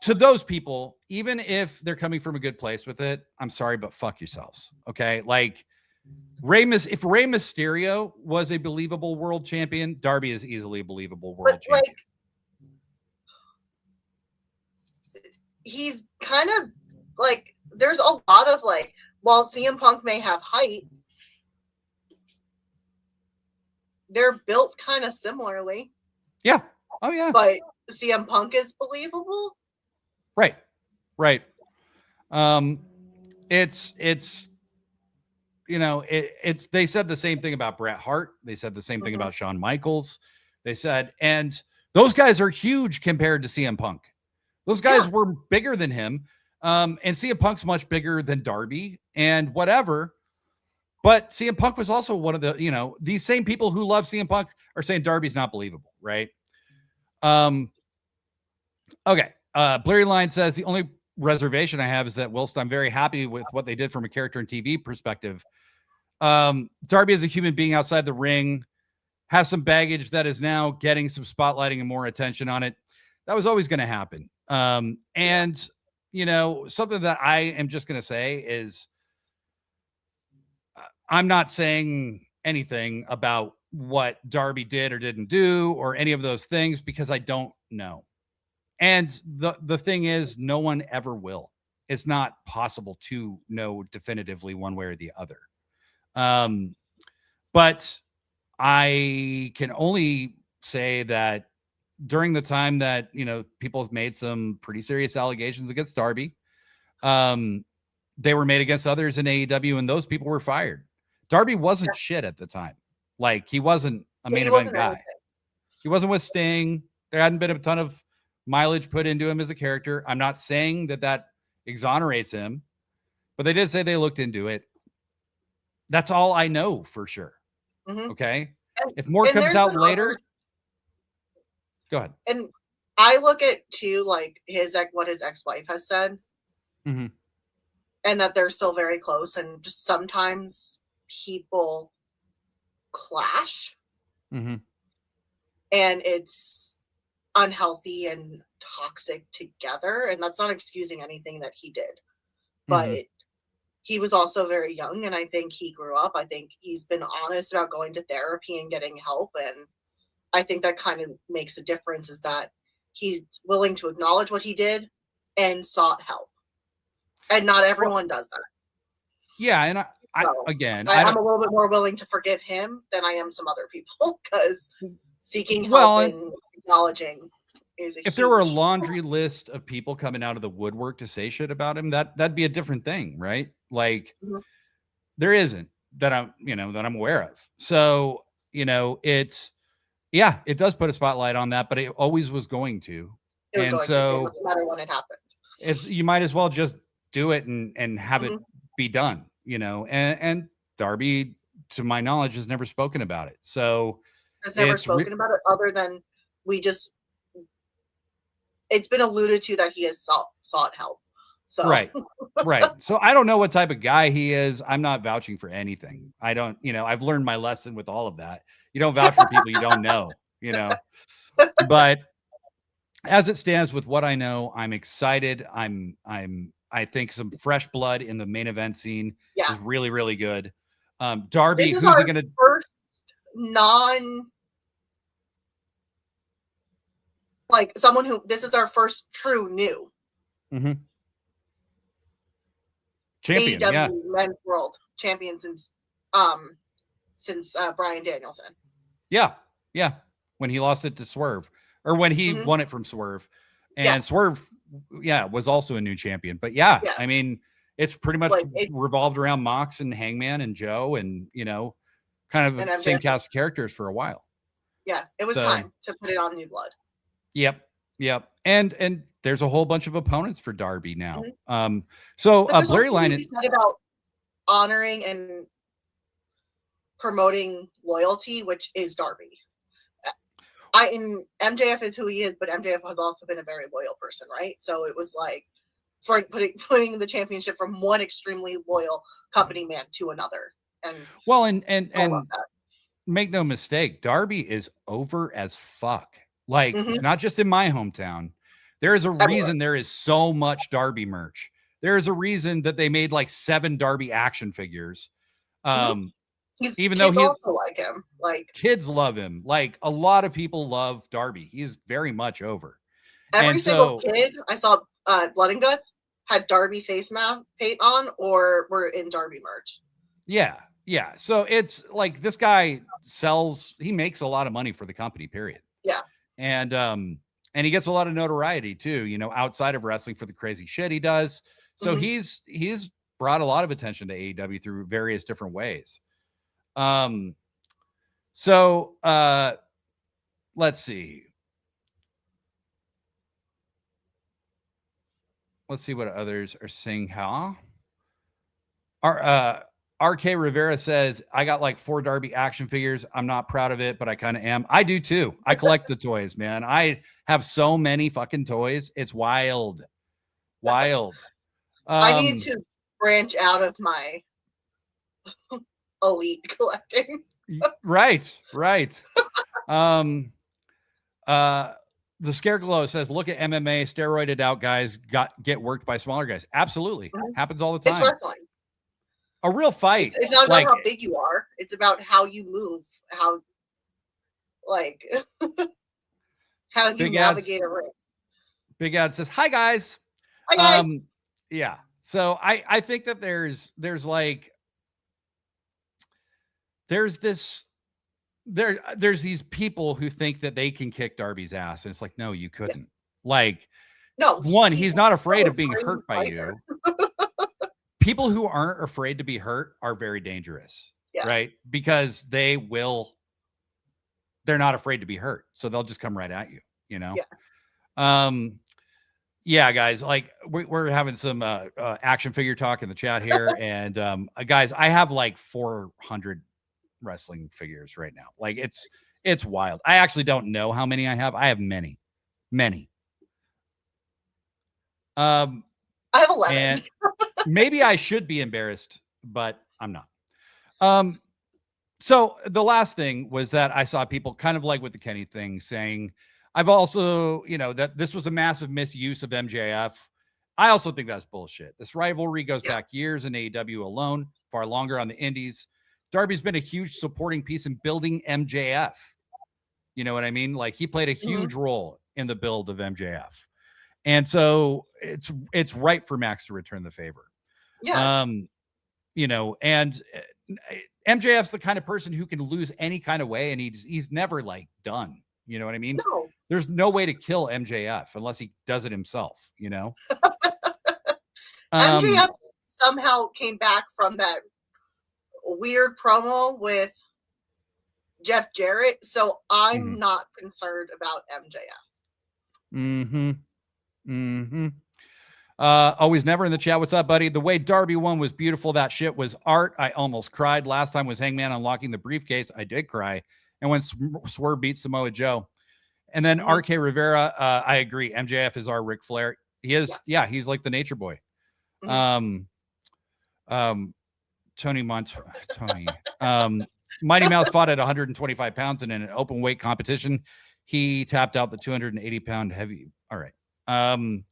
To those people, even if they're coming from a good place with it, I'm sorry, but fuck yourselves. Okay. Like if Rey Mysterio was a believable world champion, Darby is easily a believable world champion. Like, he's kind of like, there's a lot of like, while CM Punk may have height, they're built kind of similarly. Yeah. Oh yeah. But CM Punk is believable. Right. Right. It's you know, it's they said the same thing about Bret Hart. They said the same thing about Shawn Michaels. They said, and those guys are huge compared to CM Punk. Those guys were bigger than him. And CM Punk's much bigger than Darby and whatever. But CM Punk was also one of the, you know, these same people who love CM Punk are saying Darby's not believable, right? Okay. Blurry Line says the only reservation I have is that whilst I'm very happy with what they did from a character and TV perspective, Darby is a human being outside the ring. has some baggage that is now getting some spotlighting and more attention on it. That was always going to happen. And, you know, something that I am just going to say is I'm not saying anything about what Darby did or didn't do or any of those things because I don't know. And the thing is, no one ever will. It's not possible to know definitively one way or the other. But I can only say that during the time that, you know, people have made some pretty serious allegations against Darby, they were made against others in AEW, and those people were fired. Darby wasn't shit at the time. Like, he wasn't a main event guy. Anything. He wasn't with Sting. There hadn't been a ton of mileage put into him as a character. I'm not saying that exonerates him, but they did say they looked into it. That's all I know for sure. Okay. If more comes out later, go ahead. And I look at too, like what his ex-wife has said, and that they're still very close. And just sometimes people clash, and it's unhealthy and toxic together. And that's not excusing anything that he did, but he was also very young, and I think he grew up. I think he's been honest about going to therapy and getting help, and I think that kind of makes a difference, is that he's willing to acknowledge what he did and sought help. And not everyone does that. Yeah, and I'm a little bit more willing to forgive him than I am some other people, because seeking help and acknowledging is if there were a laundry list of people coming out of the woodwork to say shit about him, that'd be a different thing, right? Like, there isn't that I'm aware of. So, you know, it does put a spotlight on that, but it always was going to. It doesn't matter when it happened. You might as well just do it and have it be done, you know. And Darby, to my knowledge, has never spoken about it. So has never spoken about it, other than it's been alluded to that he has sought help. So right. So I don't know what type of guy he is. I'm not vouching for anything. I don't, I've learned my lesson with all of that. You don't vouch for people you don't know, But as it stands with what I know, I'm excited. I think some fresh blood in the main event scene is really, really good. Darby, who's he gonna first someone who this is our first true new champion, AEW Men's World Champion since Bryan Danielson. Yeah. When he lost it to Swerve, or when he won it from Swerve, and Swerve, was also a new champion. But I mean, it's pretty much revolved around Mox and Hangman and Joe, and kind of the same cast of characters for a while. Yeah, it was time to put it on New Blood. Yep. And there's a whole bunch of opponents for Darby now. So Blurry Line is about honoring and promoting loyalty, which is Darby. MJF is who he is, but MJF has also been a very loyal person, right? So it was like for putting the championship from one extremely loyal company man to another. And make no mistake, Darby is over as fuck. Like, it's not just in my hometown. There is a reason there is so much Darby merch. There is a reason that they made like 7 Darby action figures. Even though he also like him, like kids love him. Like, a lot of people love Darby. He is very much over. Every single kid I saw, Blood and Guts, had Darby face mask paint on or were in Darby merch. Yeah. So it's like this guy he makes a lot of money for the company, period. Yeah. And he gets a lot of notoriety too, outside of wrestling for the crazy shit he does. So he's brought a lot of attention to AEW through various different ways. So let's see. Let's see what others are saying. RK Rivera says, I got like 4 Darby action figures. I'm not proud of it, but I kind of am. I do too. I collect the toys, man. I have so many fucking toys. It's wild. I need to branch out of my elite collecting. Right. The Scareglow says, look at MMA, steroided out guys get worked by smaller guys. Absolutely. Happens all the time. It's wrestling. A real fight. It's not about how big you are. It's about how you move, how you navigate a ring. Big Ad says, hi guys. Hi guys. Yeah. So I think that there's these people who think that they can kick Darby's ass, and it's like, no, you couldn't. No, he's not afraid of being hurt by you. People who aren't afraid to be hurt are very dangerous, right? Because they're not afraid to be hurt, so they'll just come right at you, you know. Yeah, guys, we're having some action figure talk in the chat here, and guys, I have 400 wrestling figures right now. It's wild. I actually don't know how many I have. I have many. I have 11. And maybe I should be embarrassed, but I'm not. So the last thing was that I saw people kind of like with the Kenny thing saying, I've also, that this was a massive misuse of MJF. I also think that's bullshit. This rivalry goes back years in AEW alone, far longer on the indies. Darby's been a huge supporting piece in building MJF. You know what I mean? He played a huge role in the build of MJF. And so it's right for Max to return the favor. Yeah. And MJF's the kind of person who can lose any kind of way, and he's never done. You know what I mean? No. There's no way to kill MJF unless he does it himself, MJF somehow came back from that weird promo with Jeff Jarrett, so I'm not concerned about MJF. Always never in the chat. What's up, buddy? The way Darby won was beautiful. That shit was art. I almost cried. Last time was Hangman unlocking the briefcase. I did cry. And when Swerve beat Samoa Joe. And then RK Rivera, I agree. MJF is our Ric Flair. He is, he's like the nature boy. Tony Mighty Mouse fought at 125 pounds in an open weight competition. He tapped out the 280-pound heavy. All right. And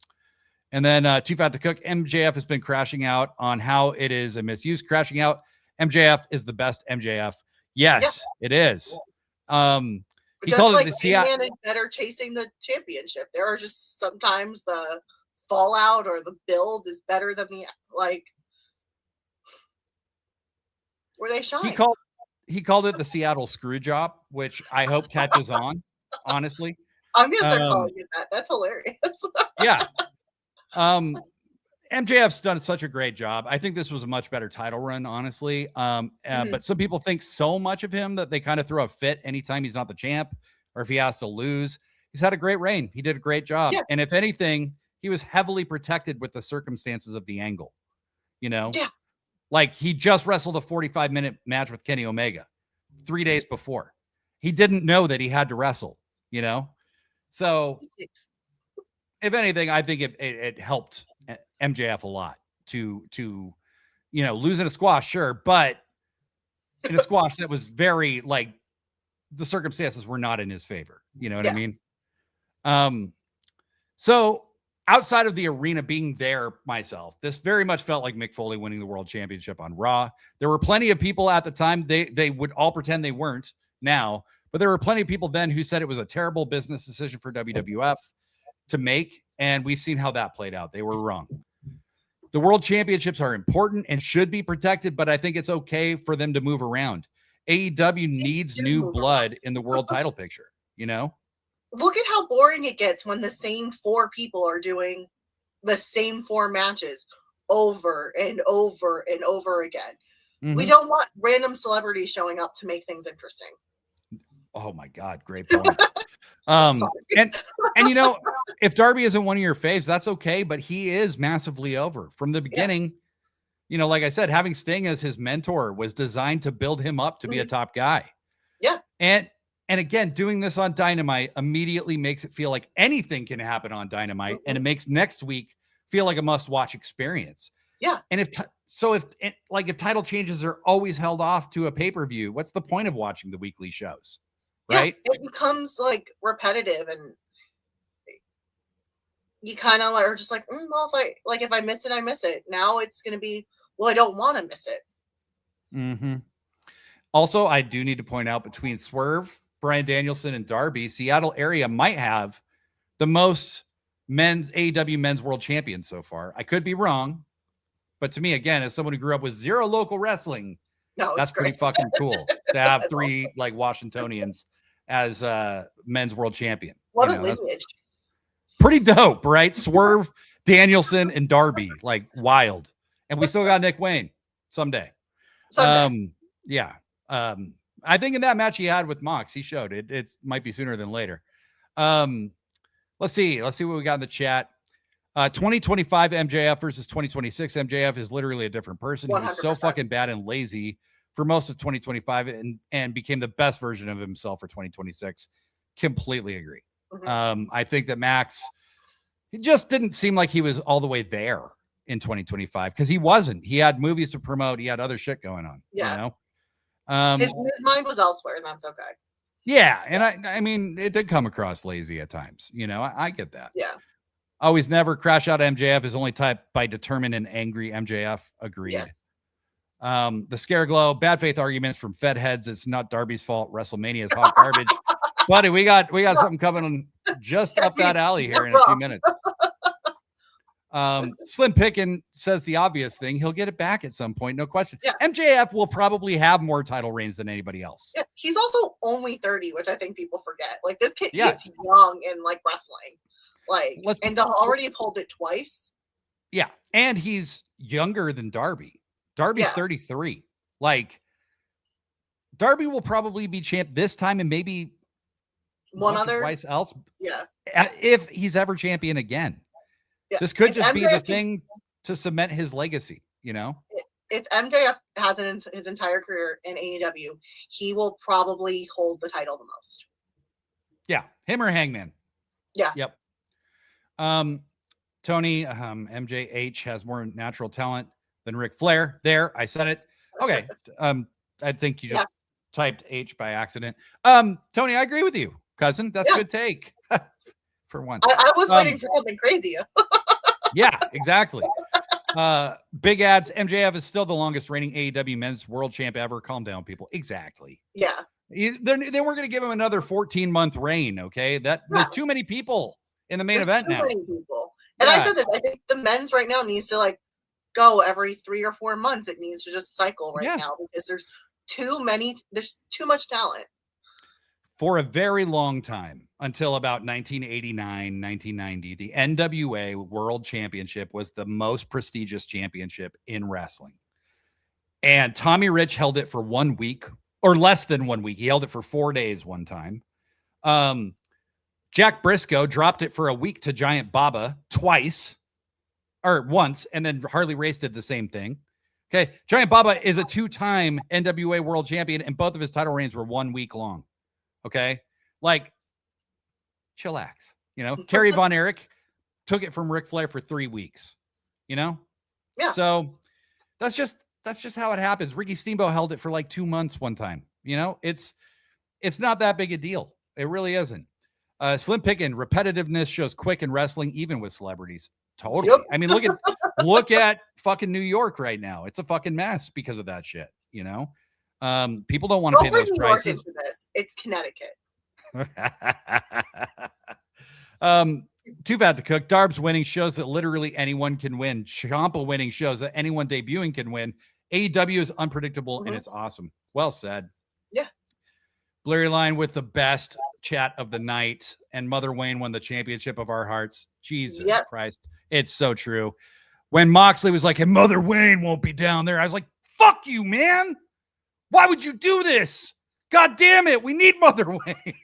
then Too Fat to Cook. MJF has been crashing out on how it is a misuse. Crashing out. MJF is the best MJF. Yes, it is. He just called like it the man is better chasing the championship. There are just sometimes the fallout or the build is better than the where they shine. He called it the Seattle screw job, which I hope catches on. Honestly, I'm gonna start calling it that. That's hilarious. Yeah. MJF's done such a great job. I think this was a much better title run, honestly. But some people think so much of him that they kind of throw a fit anytime he's not the champ or if he has to lose. He's had a great reign. He did a great job. Yeah. And if anything, he was heavily protected with the circumstances of the angle, Yeah. He just wrestled a 45-minute match with Kenny Omega 3 days before. He didn't know that he had to wrestle, So if anything, I think it helped MJF a lot to lose in a squash, sure, but in a squash that was very the circumstances were not in his favor. You know what I mean? So outside of the arena being there myself, this very much felt like Mick Foley winning the world championship on Raw. There were plenty of people at the time, they would all pretend they weren't now, but there were plenty of people then who said it was a terrible business decision for WWF to make, and we've seen how that played out. They were wrong. The world championships are important and should be protected, but I think it's okay for them to move around. AEW needs new blood in the world title picture, Look at how boring it gets when the same 4 people are doing the same 4 matches over and over and over again. We don't want random celebrities showing up to make things interesting. Oh my God, great point. And if Darby isn't one of your faves, that's okay, but he is massively over from the beginning. Like I said, having Sting as his mentor was designed to build him up to be a top guy. Yeah. And again, doing this on Dynamite immediately makes it feel like anything can happen on Dynamite, and it makes next week feel like a must-watch experience. Yeah. And if title changes are always held off to a pay-per-view, what's the point of watching the weekly shows? Right? Yeah, it becomes like repetitive, and you kind of are just like, well, if I miss it, I miss it. Now it's going to be, well, I don't want to miss it. Mm-hmm. Also, I do need to point out, between Swerve, Bryan Danielson, and Darby, Seattle area might have the most AEW men's world champions so far. I could be wrong, but to me, again, as someone who grew up with zero local wrestling, that's pretty fucking cool to have 3 like Washingtonians as men's world champion. What a lineage. Pretty dope, right? Swerve, Danielson, and Darby, like wild. And we still got Nick Wayne someday. Yeah. I think in that match he had with Mox, he showed it. It might be sooner than later. Let's see what we got in the chat. 2025 MJF versus 2026 MJF is literally a different person. 100%. He was so fucking bad and lazy for most of 2025 and became the best version of himself for 2026. Completely agree. Mm-hmm. I think that Max, he just didn't seem like he was all the way there in 2025, because he wasn't. He had movies to promote. He had other shit going on. Yeah. You know? His mind was elsewhere, and that's okay. Yeah. And I mean, it did come across lazy at times. You know, I get that. Yeah. Always never crash out MJF is only typed by determined and angry MJF. Agreed. Yes. The Scare Glow, bad faith arguments from Fed heads. It's not Darby's fault. WrestleMania is hot garbage. Buddy, we got something coming just up that alley here in a few minutes. Slim Pickin says the obvious thing. He'll get it back at some point, no question. Yeah. MJF will probably have more title reigns than anybody else. Yeah, he's also only 30, which I think people forget. Like, this kid is young in like wrestling. Like, and to already hold it twice. Yeah, and he's younger than Darby. Darby's 33. Like, Darby will probably be champ this time and maybe one other twice else. Yeah, if he's ever champion again. Yeah. This could just be the thing to cement his legacy, you know? If MJF has it in his entire career in AEW, he will probably hold the title the most. Yeah, him or Hangman. Yeah. Yep. Tony, MJH has more natural talent than Ric Flair. There, I said it. Okay. I think you just typed H by accident. Tony, I agree with you, cousin. That's a good take. For once. I was waiting for something crazy. Yeah, exactly. Big ads. MJF is still the longest reigning AEW men's world champ ever. Calm down, people. Exactly. Yeah. They weren't going to give him another 14-month reign. Okay. There's too many people in the main event now. Many people. And I said this, I think the men's right now needs to like go every 3 or 4 months. It needs to just cycle now, because there's too much talent. For a very long time, until about 1989, 1990, the NWA World Championship was the most prestigious championship in wrestling. And Tommy Rich held it for 1 week, or less than 1 week. He held it for 4 days one time. Jack Briscoe dropped it for a week to Giant Baba once, and then Harley Race did the same thing. Okay, Giant Baba is a 2-time NWA World Champion, and both of his title reigns were 1 week long. Okay, like, chillax. You know, Kerry Von Erich took it from Ric Flair for 3 weeks. You know, So that's just how it happens. Ricky Steamboat held it for like 2 months one time. You know, it's not that big a deal. It really isn't. Slim Pickin, repetitiveness shows quick in wrestling, even with celebrities. Totally. Yep. I mean, look at fucking New York right now. It's a fucking mess because of that shit. You know. People don't want to pay those prices. It's Connecticut. Too bad to cook. Darb's winning shows that literally anyone can win. Ciampa winning shows that anyone debuting can win. AEW is unpredictable and it's awesome. Well said. Yeah. Blurry Line with the best chat of the night, and Mother Wayne won the championship of our hearts. Jesus Christ. It's so true. When Moxley was like, hey, Mother Wayne won't be down there, I was like, fuck you, man. Why would you do this? God damn it. We need Mother Wayne.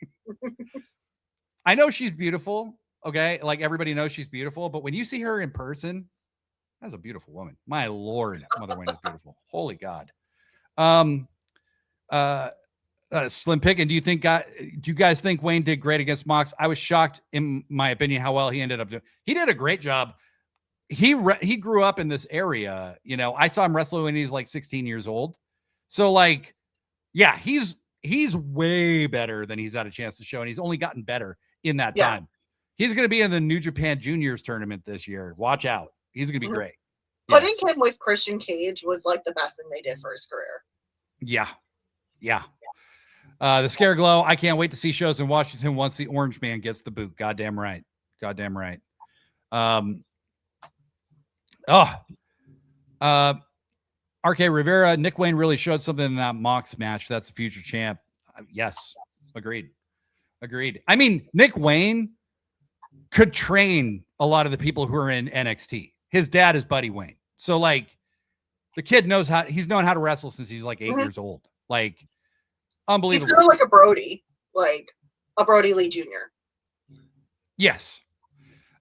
I know she's beautiful. Okay. Like, everybody knows she's beautiful, but when you see her in person, that's a beautiful woman. My Lord, Mother Wayne is beautiful. Holy God. Slim Pickin, do you guys think Wayne did great against Mox? I was shocked, in my opinion, how well he ended up doing. He did a great job. he grew up in this area. You know, I saw him wrestle when he's like 16 years old. So like, yeah, he's way better than he's had a chance to show, and he's only gotten better in that time. He's going to be in the New Japan Juniors tournament this year. Watch out. He's going to be great. Putting him with Christian Cage was like the best thing they did for his career. Yeah. The Scare Glow. I can't wait to see shows in Washington once the Orange Man gets the boot. Goddamn right. RK Rivera, Nick Wayne really showed something in that Mox match. That's the future champ. Yes. Agreed. I mean, Nick Wayne could train a lot of the people who are in NXT. His dad is Buddy Wayne. So like the kid he's known how to wrestle since he's like 8 years old. Like unbelievable. He's kind of like a Brody Lee Jr. Yes.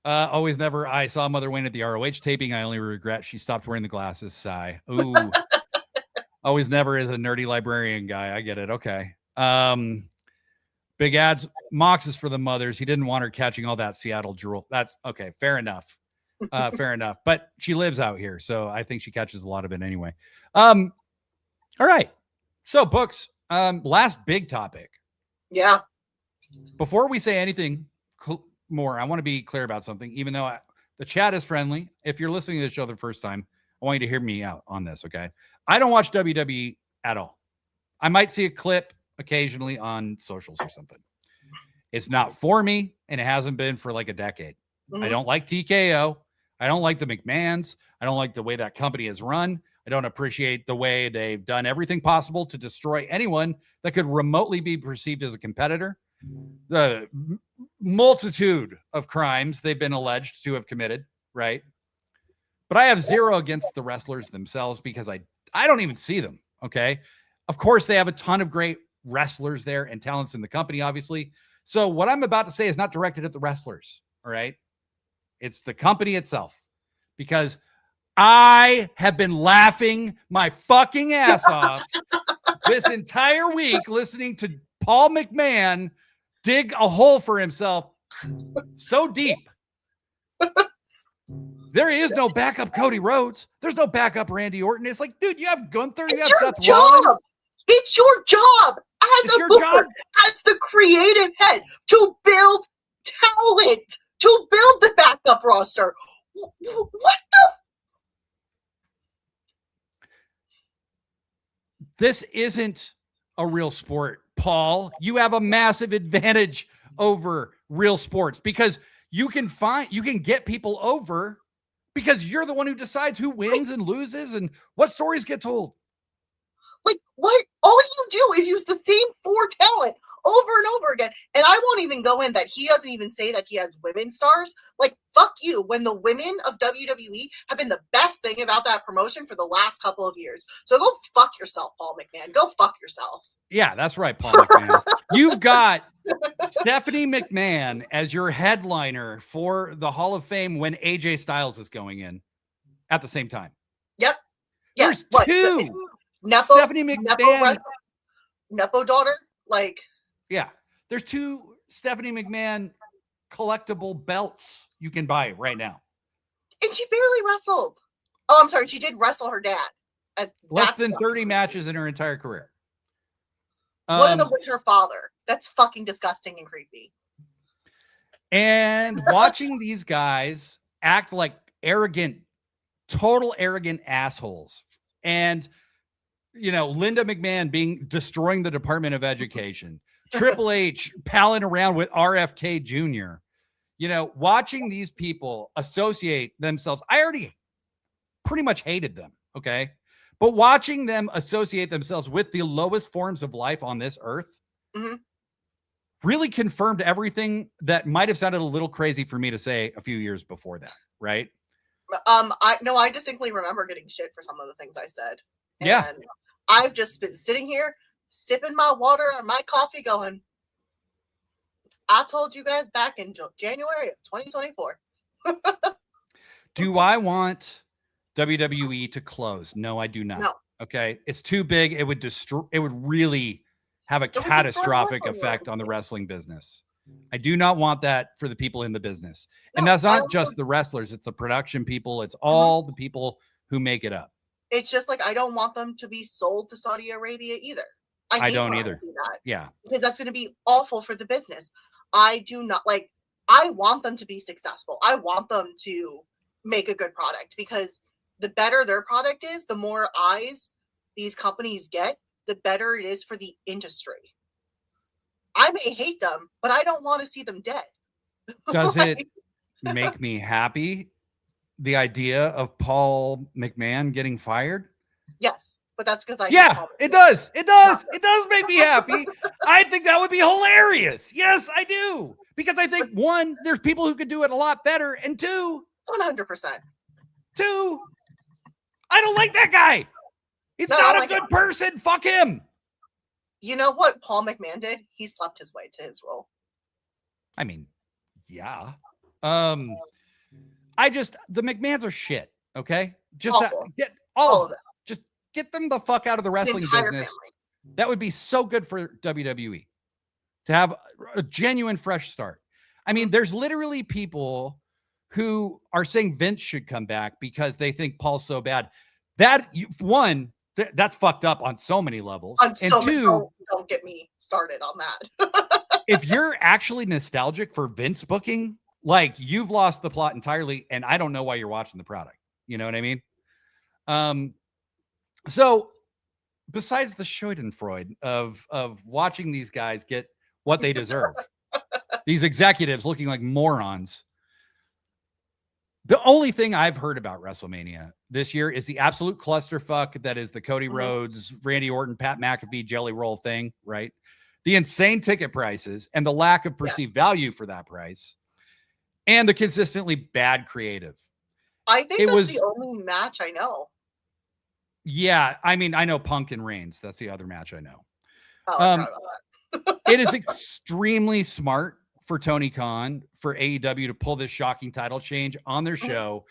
Always never. I saw Mother Wayne at the ROH taping. I only regret she stopped wearing the glasses. Sigh. Ooh. Always never is a nerdy librarian guy. I get it. Okay. Big ads. Mox is for the mothers. He didn't want her catching all that Seattle drool. That's okay. Fair enough. But she lives out here, so I think she catches a lot of it anyway. All right. So books. Last big topic. Yeah. Before we say anything more, I want to be clear about something, even though the chat is friendly. If you're listening to the show the first time, I want you to hear me out on this, okay? I don't watch WWE at all. I might see a clip occasionally on socials or something. It's not for me, and it hasn't been for like a decade. I don't like TKO. I don't like the McMahons. I don't like the way that company is run. I don't appreciate the way they've done everything possible to destroy anyone that could remotely be perceived as a competitor. The multitude of crimes they've been alleged to have committed, right? But I have zero against the wrestlers themselves because I don't even see them, okay? Of course, they have a ton of great wrestlers there and talents in the company, obviously. So what I'm about to say is not directed at the wrestlers, all right? It's the company itself, because I have been laughing my fucking ass off this entire week listening to Paul McMahon dig a hole for himself so deep. There is no backup Cody Rhodes. There's no backup Randy Orton. It's like, dude, you have Gunther, you have Seth Rollins. It's your job as a booker, as the creative head, to build talent, to build the backup roster. What the? This isn't a real sport, Paul. You have a massive advantage over real sports because you can get people over because you're the one who decides who wins and loses and what stories get told. Like, what? All you do is use the same 4 talent over and over again. And I won't even go in that he doesn't even say that he has women stars. Like, fuck you. When the women of WWE have been the best thing about that promotion for the last couple of years. So go fuck yourself, Paul McMahon. Go fuck yourself. Yeah, that's right, Paul McMahon. You've got Stephanie McMahon as your headliner for the Hall of Fame when AJ Styles is going in at the same time. Yep. There's two. Stephanie McMahon. Nepo daughter? Like. Yeah. There's 2 Stephanie McMahon collectible belts you can buy right now. And she barely wrestled. Oh, I'm sorry. She did wrestle her dad. Less than 30 matches in her entire career. One of them with her father. That's fucking disgusting and creepy. And watching these guys act like total arrogant assholes. And, Linda McMahon destroying the Department of Education. Triple H palling around with RFK Jr. Watching these people associate themselves. I already pretty much hated them. Okay. But watching them associate themselves with the lowest forms of life on this earth really confirmed everything that might have sounded a little crazy for me to say a few years before that. Right. I distinctly remember getting shit for some of the things I said. And yeah. I've just been sitting here sipping my water and my coffee going, I told you guys back in January of 2024. Do I want WWE to close? No, I do not. No. Okay. It's too big. It would really have a catastrophic effect on the wrestling business. I do not want that for the people in the business. And that's not just the wrestlers. It's the production people. It's all the people who make it up. It's just like, I don't want them to be sold to Saudi Arabia either. I don't either. That, yeah. Because that's going to be awful for the business. I do not like, I want them to be successful. I want them to make a good product, because the better their product is, the more eyes these companies get, the better it is for the industry. I may hate them, but I don't want to see them dead. Does it make me happy, the idea of Paul McMahon getting fired? Yes, but that's because it does. It does. It does make me happy. I think that would be hilarious. Yes, I do. Because I think, one, there's people who could do it a lot better, and two, 100%. Two, I don't like that guy. He's not a good person. Fuck him. You know what Paul McMahon did? He slept his way to his role. I mean, yeah. The McMahons are shit. Okay, just get all of them. Just get them the fuck out of the wrestling business. Family. That would be so good for WWE to have a genuine fresh start. I mean, there's literally people who are saying Vince should come back because they think Paul's so bad. That's fucked up on so many levels. And two, don't get me started on that. If you're actually nostalgic for Vince booking, like, you've lost the plot entirely, and I don't know why you're watching the product. You know what I mean? So besides the Schadenfreude of watching these guys get what they deserve, these executives looking like morons, the only thing I've heard about WrestleMania this year is the absolute clusterfuck that is the Cody Rhodes, Randy Orton, Pat McAfee jelly roll thing, right? The insane ticket prices and the lack of perceived value for that price, and the consistently bad creative. I think that's the only match I know. Yeah, I mean, I know Punk and Reigns. That's the other match I know. It is extremely smart for Tony Khan, for AEW to pull this shocking title change on their show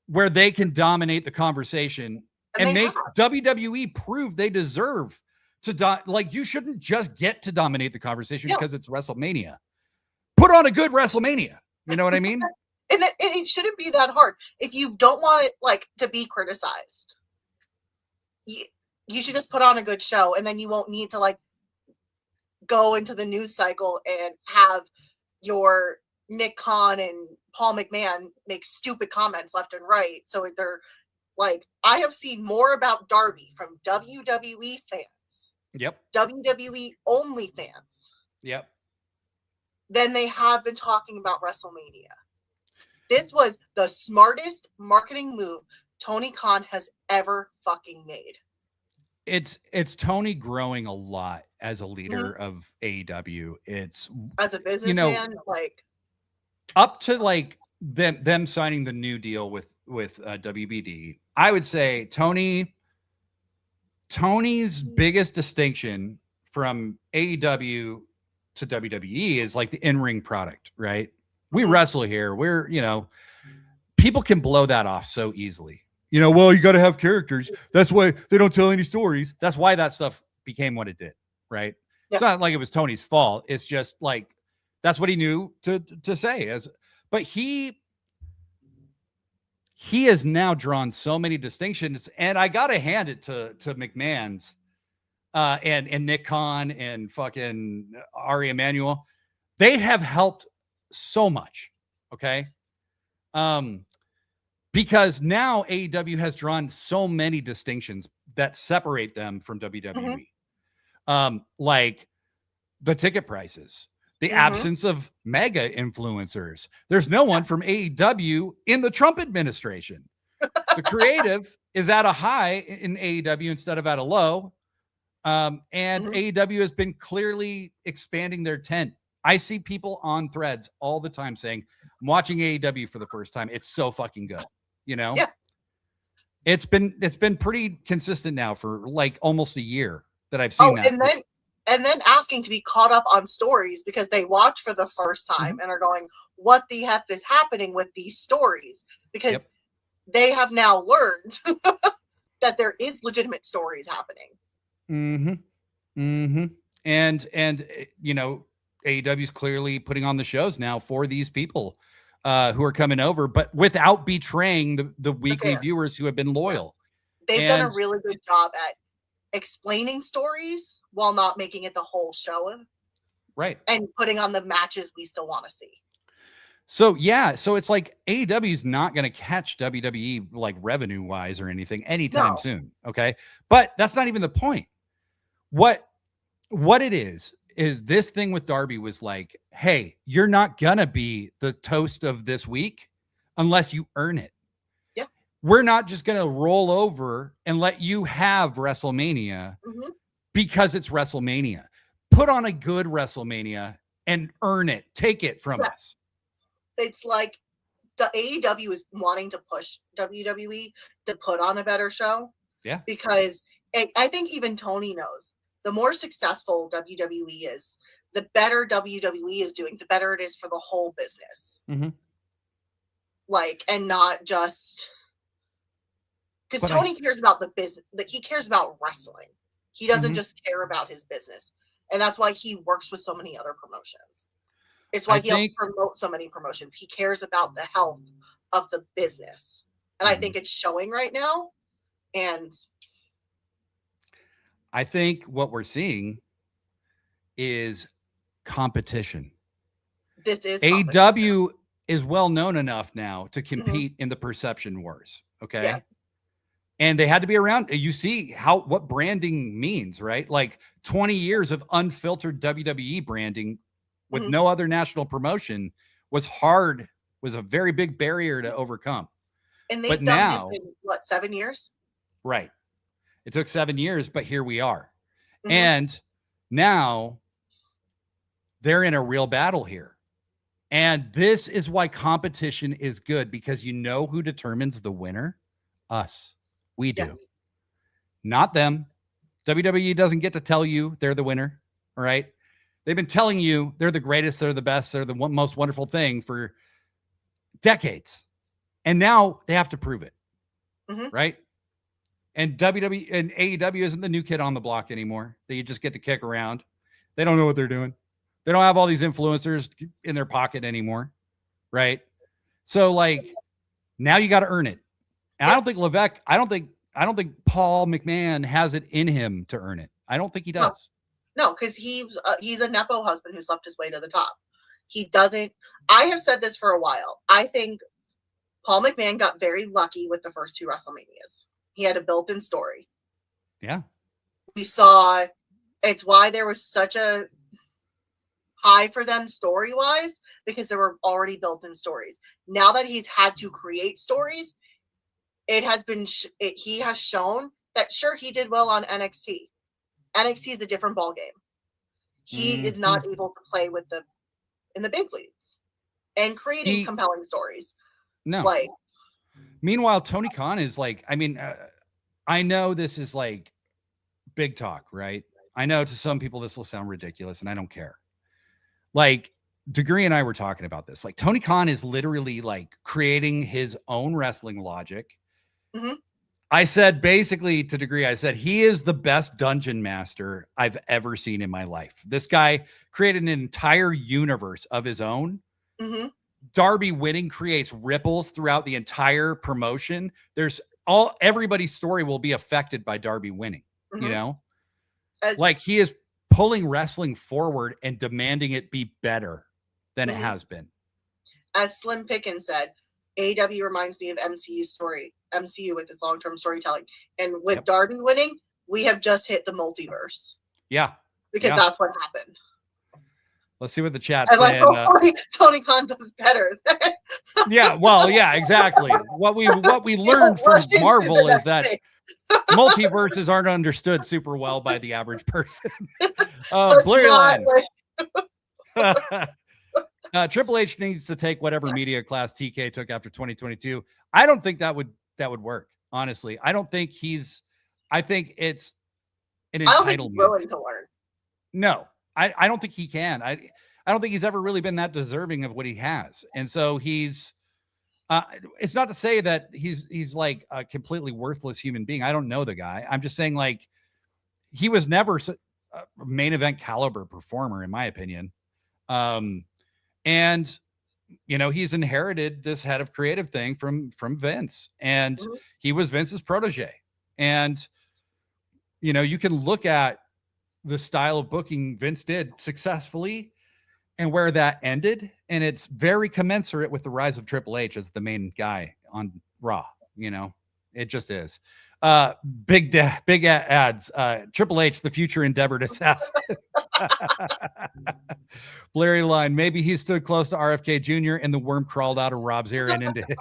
where they can dominate the conversation and make WWE prove they deserve to you shouldn't just get to dominate the conversation because it's WrestleMania. Put on a good WrestleMania. You know what I mean? And it shouldn't be that hard. If you don't want it to be criticized, you should just put on a good show, and then you won't need to go into the news cycle and have your Nick Khan and Paul McMahon make stupid comments left and right. So they're I have seen more about Darby from WWE fans. Yep. WWE only fans. Yep. Than they have been talking about WrestleMania. This was the smartest marketing move Tony Khan has ever fucking made. It's Tony growing a lot as a leader of AEW. It's as a businessman, up to them signing the new deal with WBD. I would say Tony's biggest distinction from AEW to WWE is the in-ring product, right? We wrestle here. We're, people can blow that off so easily. Well, you got to have characters. That's why they don't tell any stories. That's why that stuff became what it did, right? Yeah. It's not like it was Tony's fault. It's just that's what he knew to say. But he has now drawn so many distinctions, and I gotta hand it to McMahon's and Nick Khan and fucking Ari Emanuel. They have helped so much, okay? Because now AEW has drawn so many distinctions that separate them from WWE. Like the ticket prices, the absence of mega influencers. There's no one from AEW in the Trump administration. The creative is at a high in AEW instead of at a low. And AEW has been clearly expanding their tent. I see people on threads all the time saying, I'm watching AEW for the first time. It's so fucking good. Yeah. It's been pretty consistent now for almost a year that I've seen that. And then asking to be caught up on stories because they watch for the first time and are going, what the F is happening with these stories? Because they have now learned that there is legitimate stories happening. And AEW is clearly putting on the shows now for these people who are coming over, but without betraying the weekly viewers who have been loyal. They've done a really good job at explaining stories while not making it the whole show. Right. And putting on the matches we still want to see. So, yeah. So it's like AEW is not going to catch WWE like revenue wise or anything anytime soon. Okay. But that's not even the point. What it is this thing with Darby was like, hey, you're not going to be the toast of this week unless you earn it. Yeah. We're not just going to roll over and let you have WrestleMania because it's WrestleMania. Put on a good WrestleMania and earn it. Take it from us. It's like the AEW is wanting to push WWE to put on a better show. Yeah. Because I think even Tony knows the more successful WWE is, the better WWE is doing, the better it is for the whole business. Like, and not just because Tony cares about the business, that he cares about wrestling. He doesn't just care about his business. And that's why he works with so many other promotions. It's why he helps promote so many promotions. He cares about the health of the business. And I think it's showing right now. And I think what we're seeing is competition. This is AEW is well known enough now to compete in the perception wars. Okay. Yeah. And they had to be around. You see what branding means, right? Like 20 years of unfiltered WWE branding with no other national promotion was a very big barrier to overcome. And they've done this in, 7 years? Right. It took 7 years, but here we are. And now they're in a real battle here. And this is why competition is good, because you know who determines the winner? Us. We do. Yeah. Not them. WWE doesn't get to tell you they're the winner. All right. They've been telling you they're the greatest, they're the best, they're the most wonderful thing for decades. And now they have to prove it. Right. And WWE and AEW isn't the new kid on the block anymore that you just get to kick around. They don't know what they're doing. They don't have all these influencers in their pocket anymore. Right. So like now you got to earn it. And I don't think Levesque, I don't think Paul McMahon has it in him to earn it. I don't think he does. No, because he's a Nepo husband who slept his way to the top. He doesn't. I have said this for a while. I think Paul McMahon got very lucky with the first 2 WrestleManias. He had a built-in story. Yeah. We saw, it's why there was such a high for them story-wise, because there were already built-in stories. Now that he's had to create stories, it has been, he has shown that, sure, he did well on NXT. NXT is a different ballgame. He is not able to play in the big leagues and creating compelling stories. No. Like, meanwhile, Tony Khan is like, I mean, I know this is like big talk, right? I know to some people this will sound ridiculous, and I don't care. Like, Degree and I were talking about this. Like, Tony Khan is literally like creating his own wrestling logic. I said, basically, to Degree, I said, he is the best dungeon master I've ever seen in my life. This guy created an entire universe of his own. Darby winning creates ripples throughout the entire promotion. Everybody's story will be affected by Darby winning, you know? Like, he is pulling wrestling forward and demanding it be better than it has been. As Slim Pickens said, AEW reminds me of MCU with its long-term storytelling. And with Darby winning, we have just hit the multiverse. Yeah. Because that's what happened. Let's see what the chat's saying. Tony Khan does better. Yeah, well, yeah, exactly. What we learned from Marvel is that multiverses aren't understood super well by the average person. Blurry line. Triple H needs to take whatever media class TK took after 2022. I don't think that would work. Honestly, I don't think I think it's an entitlement. I don't think he's willing to learn. No, I don't think he can. I don't think he's ever really been that deserving of what he has. And so he's, it's not to say that he's like a completely worthless human being. I don't know the guy. I'm just saying, like, he was never a main event caliber performer, in my opinion. And he's inherited this head of creative thing from Vince, and he was Vince's protege. And you can look at the style of booking Vince did successfully and where that ended, and it's very commensurate with the rise of Triple H as the main guy on Raw. It just is. Big ads. Triple H, the future endeavored assassin. Blurry line. Maybe he stood close to RFK Jr. and the worm crawled out of Rob's ear and into his.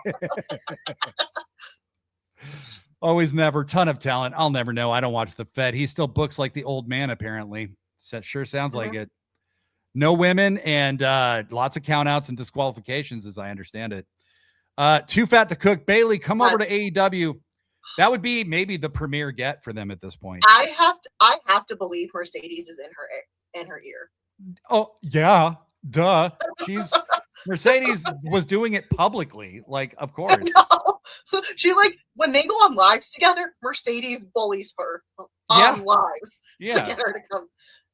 Always never. Ton of talent. I'll never know. I don't watch the Fed. He still books like the old man, apparently. That sure sounds like it. No women and lots of countouts and disqualifications, as I understand it. Too fat to cook. Bailey, come over to AEW. That would be maybe the premier get for them at this point. I have to believe Mercedes is in her ear. Oh yeah, duh. Mercedes was doing it publicly, like, of course. She when they go on lives together, Mercedes bullies her on lives to get her to come.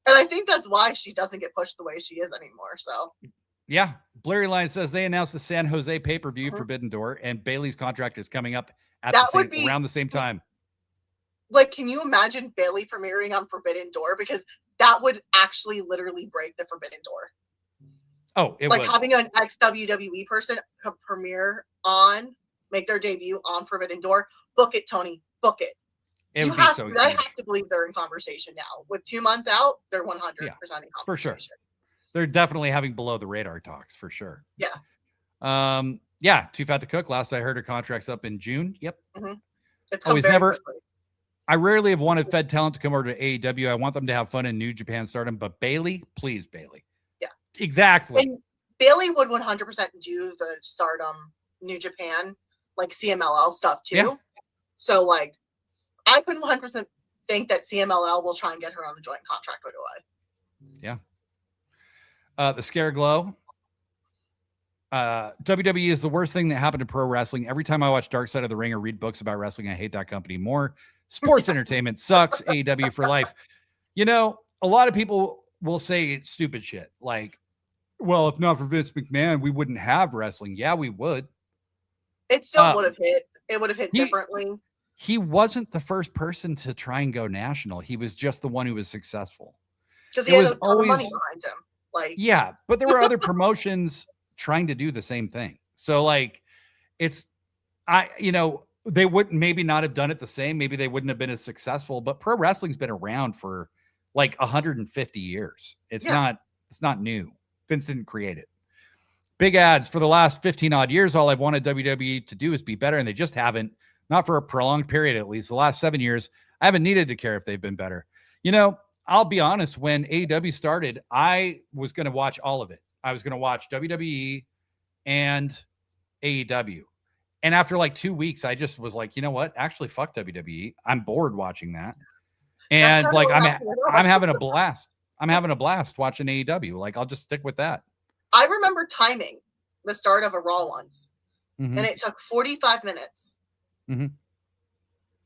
And I think that's why she doesn't get pushed the way she is anymore. So yeah, Blurry Line says they announced the San Jose pay-per-view Forbidden Door, and Bailey's contract is coming up at around the same time. Can you imagine Bailey premiering on Forbidden Door? Because that would actually literally break the Forbidden Door. Oh, it would. Having an ex-WWE person make their debut on Forbidden Door. Book it, Tony. Book it. I have to believe they're in conversation now. With 2 months out, they're 100% in conversation. For sure. They're definitely having below the radar talks for sure. Yeah. Too fat to cook. Last I heard, her contract's up in June. Yep. It's come very quickly. I rarely have wanted Fed talent to come over to AEW. I want them to have fun in New Japan Stardom, but Bailey, please, Bailey. Yeah. Exactly. And Bailey would 100% do the Stardom New Japan, CMLL stuff too. Yeah. So I couldn't 100% think that CMLL will try and get her on a joint contract right away. Yeah. The Scare Glow. WWE is the worst thing that happened to pro wrestling. Every time I watch Dark Side of the Ring or read books about wrestling, I hate that company more. Sports entertainment sucks. AEW for life. A lot of people will say stupid shit well, if not for Vince McMahon, we wouldn't have wrestling. Yeah, we would. It still would have hit. It would have hit differently. He wasn't the first person to try and go national. He was just the one who was successful. Because he had a ton of money behind him. Yeah, but there were other promotions trying to do the same thing. So they wouldn't maybe not have done it the same. Maybe they wouldn't have been as successful, but pro wrestling's been around for 150 years. It's not new. Vince didn't create it. Big ads for the last 15 odd years. All I've wanted WWE to do is be better. And they just haven't, not for a prolonged period, at least the last 7 years. I haven't needed to care if they've been better. I'll be honest, when AEW started, I was going to watch all of it. I was going to watch WWE and AEW. And after 2 weeks, I just was like, you know what? Actually, fuck WWE. I'm bored watching that. And I'm having a blast. I'm having a blast watching AEW. I'll just stick with that. I remember timing the start of a Raw once, and it took 45 minutes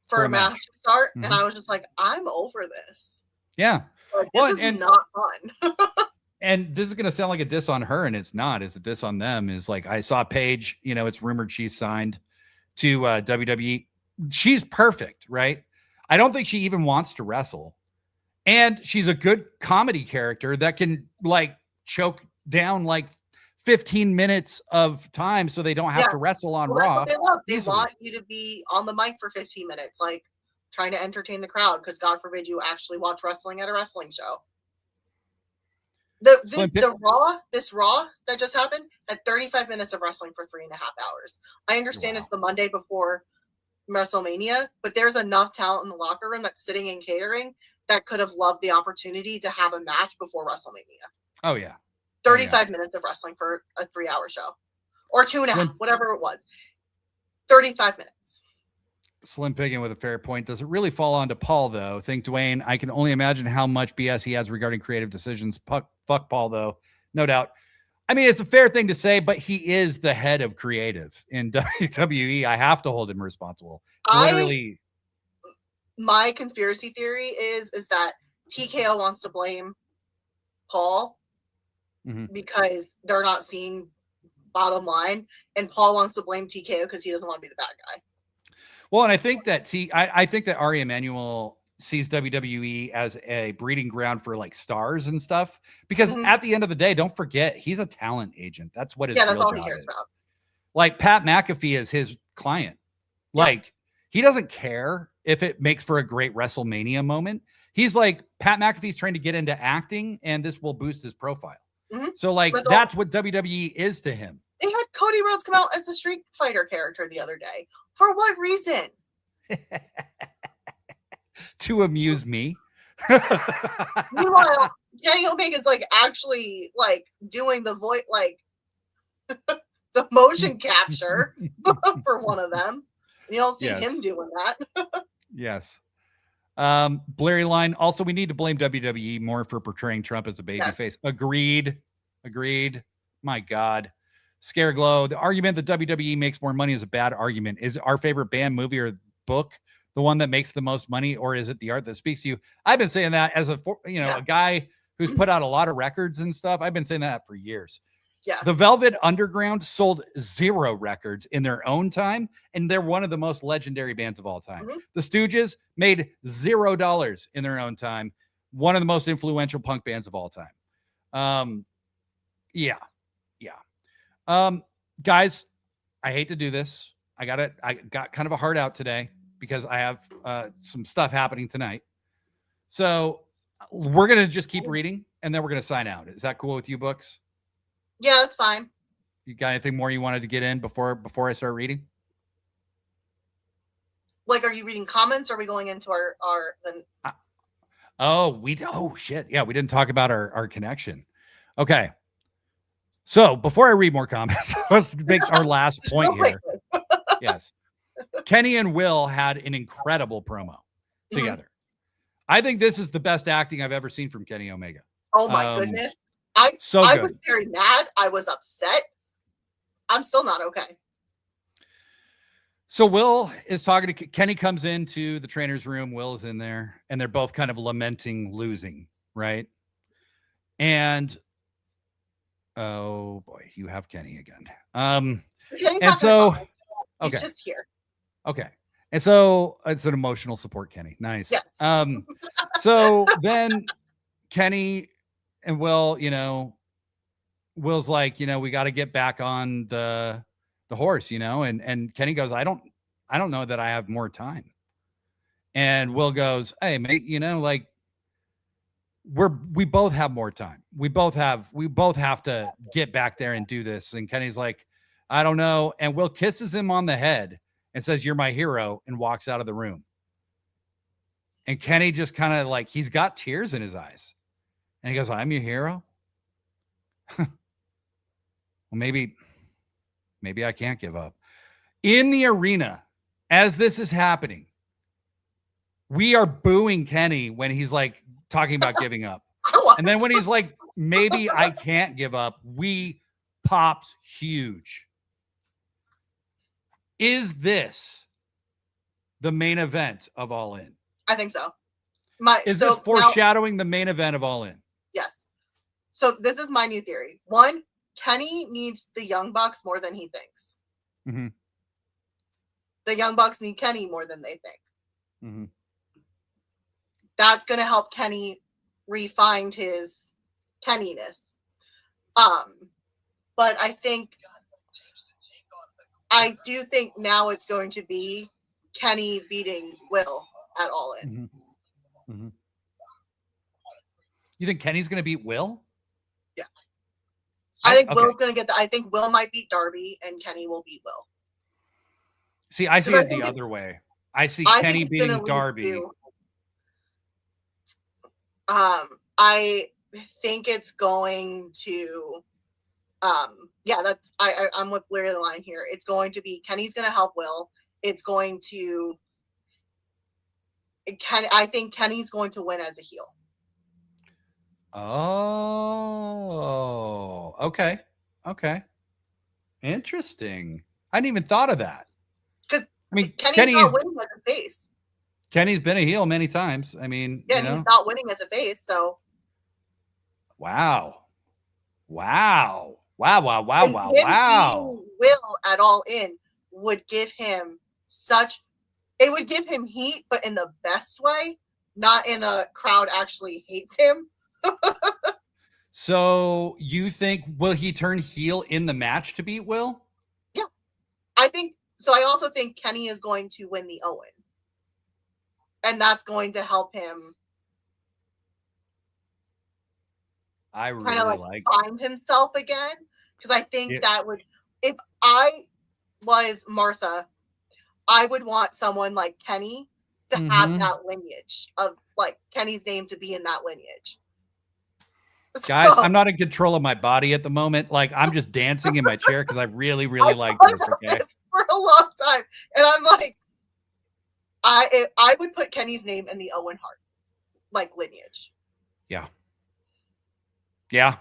for a match to start. And I was just like, I'm over this. Yeah. This is not fun. And this is going to sound like a diss on her, and it's not. It's a diss on them. Is I saw Paige, it's rumored she's signed to WWE. She's perfect, right? I don't think she even wants to wrestle. And she's a good comedy character that can choke down 15 minutes of time so they don't have to wrestle on Raw. That's what they want you to be on the mic for 15 minutes, trying to entertain the crowd, because God forbid you actually watch wrestling at a wrestling show. This Raw that just happened had 35 minutes of wrestling for 3.5 hours. I understand it's the Monday before WrestleMania, but there's enough talent in the locker room that's sitting in catering that could have loved the opportunity to have a match before WrestleMania. Oh, yeah. 35 minutes of wrestling for a 3-hour show. Or 2.5, whatever it was. 35 minutes. Slim Piggin with a fair point. Does it really fall onto Paul, though? Think Dwayne. I can only imagine how much BS he has regarding creative decisions. Fuck Paul, though. No doubt. I mean, it's a fair thing to say, but he is the head of creative in WWE. I have to hold him responsible. Literally. My conspiracy theory is that TKO wants to blame Paul because they're not seeing bottom line, and Paul wants to blame TKO because he doesn't want to be the bad guy. Well, and I think that I think that Ari Emanuel sees WWE as a breeding ground for like stars and stuff, because at the end of the day, don't forget, he's a talent agent. That's what his real job is. About. Like Pat McAfee is his client. Like he doesn't care if it makes for a great WrestleMania moment. He's like, Pat McAfee's trying to get into acting and this will boost his profile. So like, that's what WWE is to him. They had Cody Rhodes come out as the Street Fighter character the other day. For what reason? To amuse me. Meanwhile, Kenny Omega's like actually like doing the voice, like the motion capture for one of them. You don't see him doing that. Yes. Blurry line. Also, we need to blame WWE more for portraying Trump as a babyface. Agreed. My God. Scareglow. The argument that WWE makes more money is a bad argument. Is our favorite band, movie, or book the one that makes the most money, or is it the art that speaks to you? I've been saying that as a guy who's put out a lot of records and stuff. I've been saying that for years. Yeah. The Velvet Underground sold 0 records in their own time, and they're one of the most legendary bands of all time. The Stooges made $0 in their own time. One of the most influential punk bands of all time. Guys, I hate to do this. I got kind of a heart out today because I have some stuff happening tonight. So we're going to just keep reading, and then we're going to sign out. Is that cool with you, Books? Yeah, that's fine. You got anything more you wanted to get in before I start reading? Like, are you reading comments, or are we going into our shit. Yeah, we didn't talk about our connection. Okay. So before I read more comments, let's make our last point here. Yes. Kenny and Will had an incredible promo together. I think this is the best acting I've ever seen from Kenny Omega. Oh my goodness. I was very mad. I was upset. I'm still not okay. So Will is talking to Kenny, comes into the trainer's room. Will is in there, and they're both kind of lamenting losing, right? And oh boy, you have Kenny again. And so he's just here. Okay. And so it's an emotional support, Kenny. Nice. Yes. So then Kenny and Will, Will's like, we got to get back on the horse, and Kenny goes, I don't know that I have more time. And Will goes, hey, mate, like we both have more time. We both have to get back there and do this. And Kenny's like, I don't know. And Will kisses him on the head and says, you're my hero, and walks out of the room. And Kenny just kind of like, he's got tears in his eyes. And he goes, I'm your hero? Well, maybe I can't give up. In the arena, as this is happening, we are booing Kenny when he's like talking about giving up. And then when he's like, maybe I can't give up, we popped huge. Is this the main event of All In? I think so. Is this foreshadowing the main event of All In? Yes. So this is my new theory. 1, Kenny needs the Young Bucks more than he thinks. The Young Bucks need Kenny more than they think. That's going to help Kenny refine his Kenniness. But I do think now it's going to be Kenny beating Will at All In. You think Kenny's going to beat Will? Yeah. I think Will's going to I think Will might beat Darby and Kenny will beat Will. See, I see it the other way. I see Kenny beating Darby. I think it's going to I'm with Larry the line here. It's going to be Kenny's going to help Will. It's going to I think Kenny's going to win as a heel. Oh, okay. Interesting. I hadn't even thought of that. Because Kenny's not winning as a face. Kenny's been a heel many times. I mean, he's not winning as a face, so. Wow. Wow. Wow. And him beating Will at All In would give him it would give him heat, but in the best way, not in a crowd actually hates him. So you think, will he turn heel in the match to beat Will? Yeah. I think so. I also think Kenny is going to win the Owen. And that's going to help him I really like find himself again. Because I think that would, if I was Martha, I would want someone like Kenny to have that lineage of like Kenny's name to be in that lineage. Guys, I'm not in control of my body at the moment. Like, I'm just dancing in my chair because I really, really like this. Okay, this for a long time, and I'm like, I would put Kenny's name in the Owen Hart like lineage. Yeah. Kenny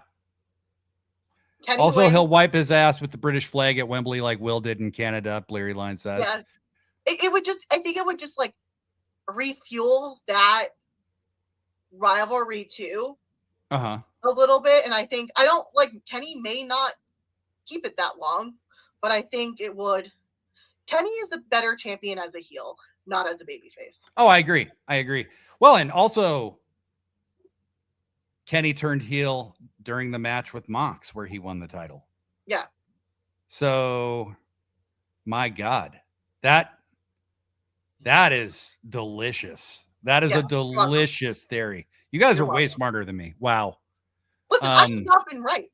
also, wins. He'll wipe his ass with the British flag at Wembley like Will did in Canada. Blurry Line says. Yeah, it would just. I think it would just like refuel that rivalry too. A little bit, and I think I don't like Kenny may not keep it that long, but I think it would. Kenny is a better champion as a heel, not as a babyface. Oh, I agree. Well, and also Kenny turned heel during the match with Mox where he won the title. Yeah. So, my God, that is delicious. That is a delicious theory. You guys are way smarter than me. Wow. Listen, I've not been right.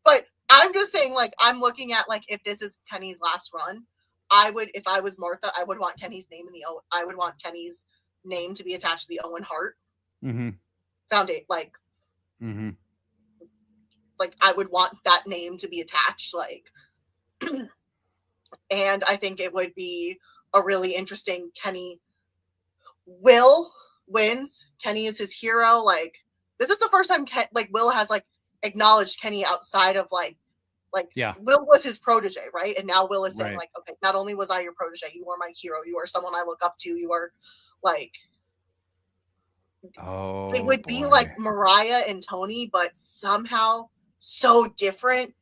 But I'm just saying, like, I'm looking at, like, if this is Kenny's last run, if I was Martha, I would want Kenny's name I would want Kenny's name to be attached to the Owen Hart. Foundation, like, like, I would want that name to be attached, like, and I think it would be a really interesting Kenny. Will wins. Kenny is his hero. Like, this is the first time Will has like acknowledged Kenny outside of like Will was his protege, right? And now Will is saying like, okay, not only was I your protege, you are my hero. You are someone I look up to. You are like, it would be like Mariah and Tony, but somehow so different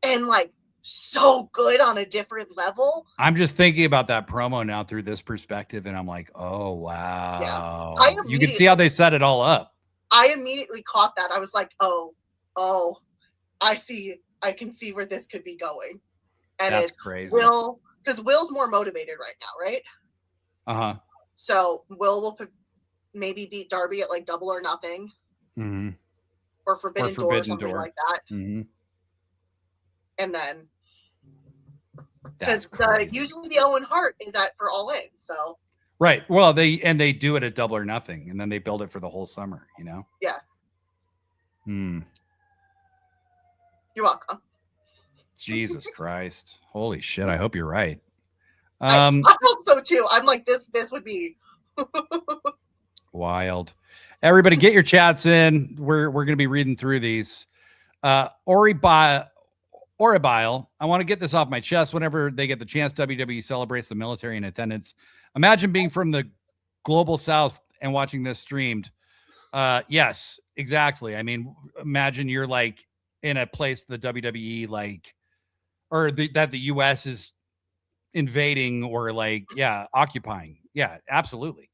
and like so good on a different level. I'm just thinking about that promo now through this perspective, and I'm like, oh wow. Yeah. You can see how they set it all up. I immediately caught that. I was like, oh, I see. I can see where this could be going. And that's crazy. Will, because Will's more motivated right now, right? So Will maybe beat Darby at like Double or Nothing, or Forbidden Door or something like that. And then, because usually the Owen Hart is at for All In, so right. Well, they do it at Double or Nothing, and then they build it for the whole summer. You know. Yeah. You're welcome. Jesus Christ! Holy shit! I hope you're right. I hope so too. I'm like this would be wild. Everybody, get your chats in. We're going to be reading through these. Oribile, I want to get this off my chest. Whenever they get the chance, WWE celebrates the military in attendance. Imagine being from the global South and watching this streamed. Yes, exactly. I mean, imagine you're like in a place the WWE that the US is invading or like, occupying. Yeah, absolutely.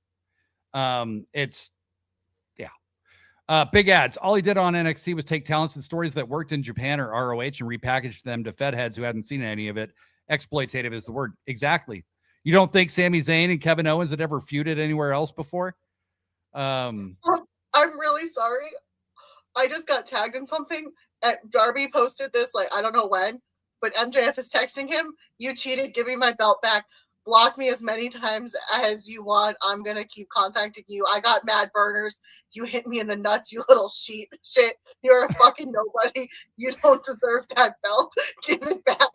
Big ads. All he did on NXT was take talents and stories that worked in Japan or ROH and repackage them to Fed heads who hadn't seen any of it. Exploitative is the word. Exactly. You don't think Sami Zayn and Kevin Owens had ever feuded anywhere else before? I'm really sorry. I just got tagged in something. Darby posted this, like, I don't know when, but MJF is texting him, "You cheated. Give me my belt back. Block me as many times as you want. I'm going to keep contacting you. I got mad burners. You hit me in the nuts, you little shit. You're a fucking nobody. You don't deserve that belt. Give it back."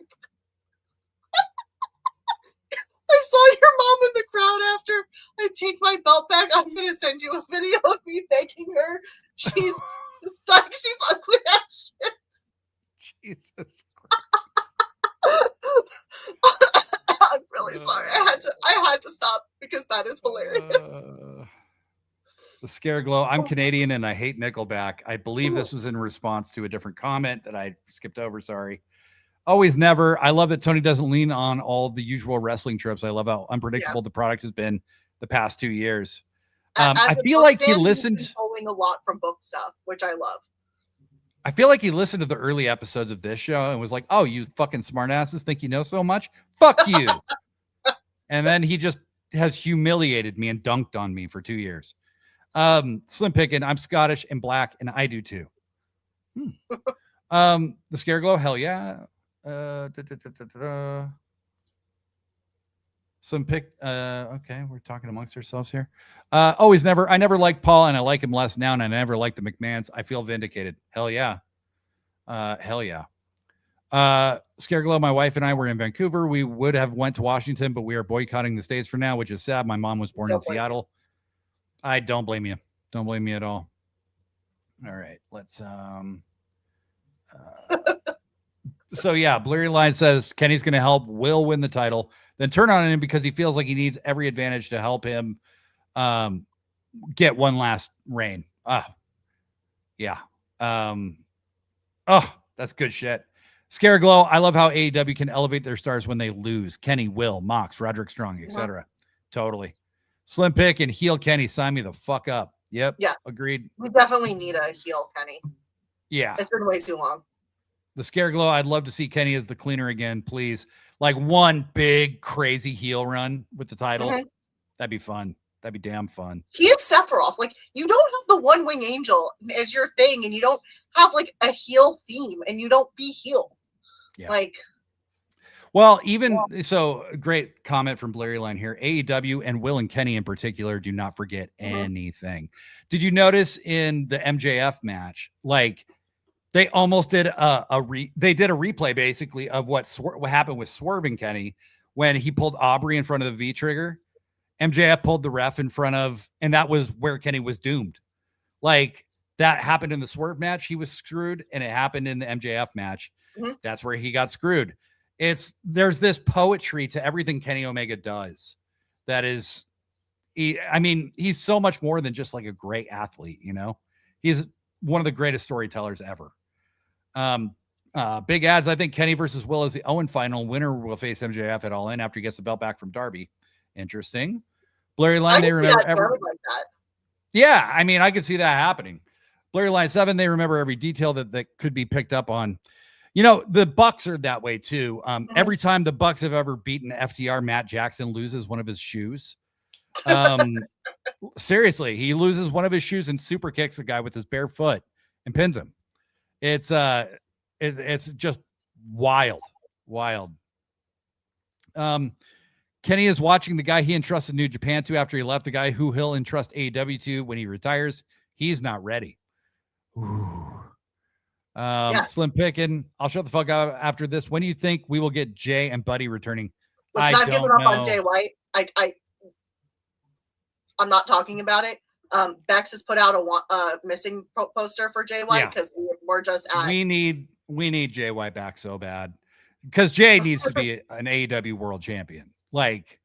I saw your mom in the crowd after I take my belt back. I'm going to send you a video of me begging her. She's ugly as shit. Jesus Christ. I'm really sorry. I had to stop because that is hilarious. The Scare Glow. I'm Canadian and I hate Nickelback. I believe this was in response to a different comment that I skipped over. Sorry. Always Never. I love that Tony doesn't lean on all the usual wrestling tropes. I love how unpredictable the product has been the past 2 years. I feel like he listened pulling a lot from book stuff, which I love. I feel like he listened to the early episodes of this show and was like, "Oh, you fucking smartasses think you know so much? Fuck you." And then he just has humiliated me and dunked on me for 2 years. Slim Pickin', I'm Scottish and black, and I do too. The Scare Glow, hell yeah. Some pick. Okay, we're talking amongst ourselves here. Always Never. I never liked Paul, and I like him less now, and I never liked the McMahons. I feel vindicated. Hell yeah. Hell yeah. Scare Glow, my wife and I were in Vancouver. We would have went to Washington, but we are boycotting the States for now, which is sad. My mom was born in Seattle. I don't blame you. Don't blame me at all. All right, let's so yeah, Blurry Line says Kenny's going to help Will win the title, then turn on him because he feels like he needs every advantage to help him get one last reign. Yeah. Oh, that's good shit. Scare Glow, I love how AEW can elevate their stars when they lose. Kenny, Will, Mox, Roderick Strong, etc. Totally. Slim Pick and heel Kenny, sign me the fuck up. Yep. Yeah. Agreed. We definitely need a heel Kenny. Yeah. It's been way too long. The Scare Glow, I'd love to see Kenny as the cleaner again, please. Like one big crazy heel run with the title. That'd be fun. That'd be damn fun. He is Sephiroth. Like, you don't have the One Wing Angel as your thing, and you don't have like a heel theme, and you don't be heel. Yeah. Like, well, even so, great comment from Blurry Line here. AEW and Will and Kenny in particular do not forget anything. Did you notice in the MJF match, like they almost did a replay basically of what happened with Swerve and Kenny when he pulled Aubrey in front of the V trigger. MJF pulled the ref in front of, and that was where Kenny was doomed. Like that happened in the Swerve match. He was screwed, and it happened in the MJF match. That's where he got screwed. There's this poetry to everything Kenny Omega does. That is, he's so much more than just like a great athlete. You know, he's one of the greatest storytellers ever. Big ads. I think Kenny versus Will is the Owen final. Winner will face MJF at All In after he gets the belt back from Darby. Interesting. Blurry Line, they remember like that. Yeah, I could see that happening. Blurry Line 7, they remember every detail that could be picked up on. You know, the Bucks are that way too. Every time the Bucks have ever beaten FTR, Matt Jackson loses one of his shoes. Seriously, he loses one of his shoes and super kicks a guy with his bare foot and pins him. It's just wild. Kenny is watching the guy he entrusted New Japan to after he left, the guy who he'll entrust AEW to when he retires. He's not ready. Slim Pickin', I'll shut the fuck up after this. When do you think we will get Jay and Buddy returning? Let's not give it up on Jay White. I'm not talking about it. Bex has put out a missing poster for Jay White because we're just at. We need Jay White back so bad because Jay needs to be an AEW World Champion. Like,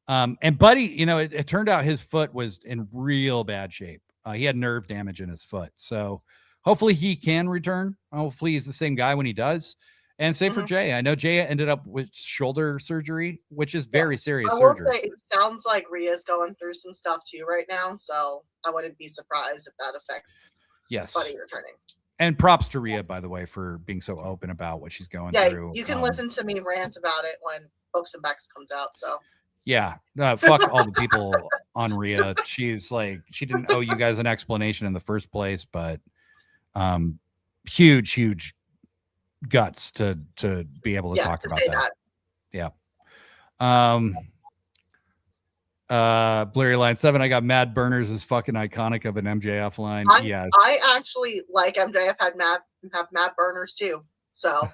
and Buddy, you know, it turned out his foot was in real bad shape. He had nerve damage in his foot, so hopefully he can return. Hopefully he's the same guy when he does. And same for Jay. I know Jay ended up with shoulder surgery, which is very serious surgery. Say, it sounds like Rhea's going through some stuff too right now, so I wouldn't be surprised if that affects Buddy returning. And props to Rhea, by the way, for being so open about what she's going through. You can listen to me rant about it when Books and Backs comes out. So fuck all the people on Rhea. She's like, she didn't owe you guys an explanation in the first place, but huge guts to be able to talk about that. Blurry Line 7, I got Mad Burners is fucking iconic of an MJF line. I actually like MJF have Mad Burners too. So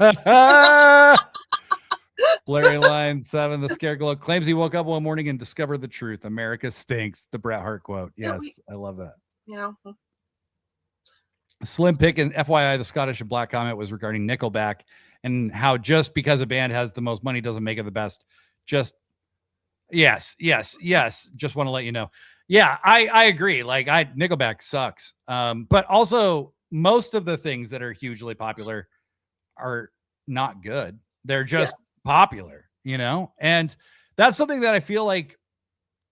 Blurry Line 7, the Scare Glow claims he woke up one morning and discovered the truth. America stinks. The Bret Hart quote. Yes, I love that. You know. Slim Pick and FYI, the Scottish and Black comment was regarding Nickelback and how just because a band has the most money doesn't make it the best. Yes. Just want to let you know. Yeah, I agree. Like Nickelback sucks. But also most of the things that are hugely popular are not good. They're just popular, you know? And that's something that I feel like,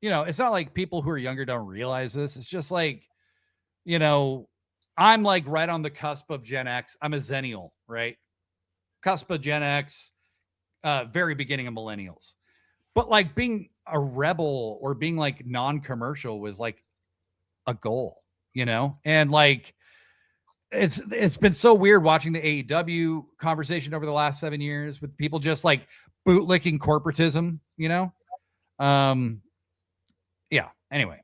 you know, it's not like people who are younger don't realize this. It's just like, you know, I'm like right on the cusp of Gen X. I'm a Zennial, right? Cusp of Gen X, very beginning of millennials. But like being a rebel or being like non-commercial was like a goal, you know? And like it's been so weird watching the AEW conversation over the last 7 years with people just like bootlicking corporatism, you know? Yeah. Anyway.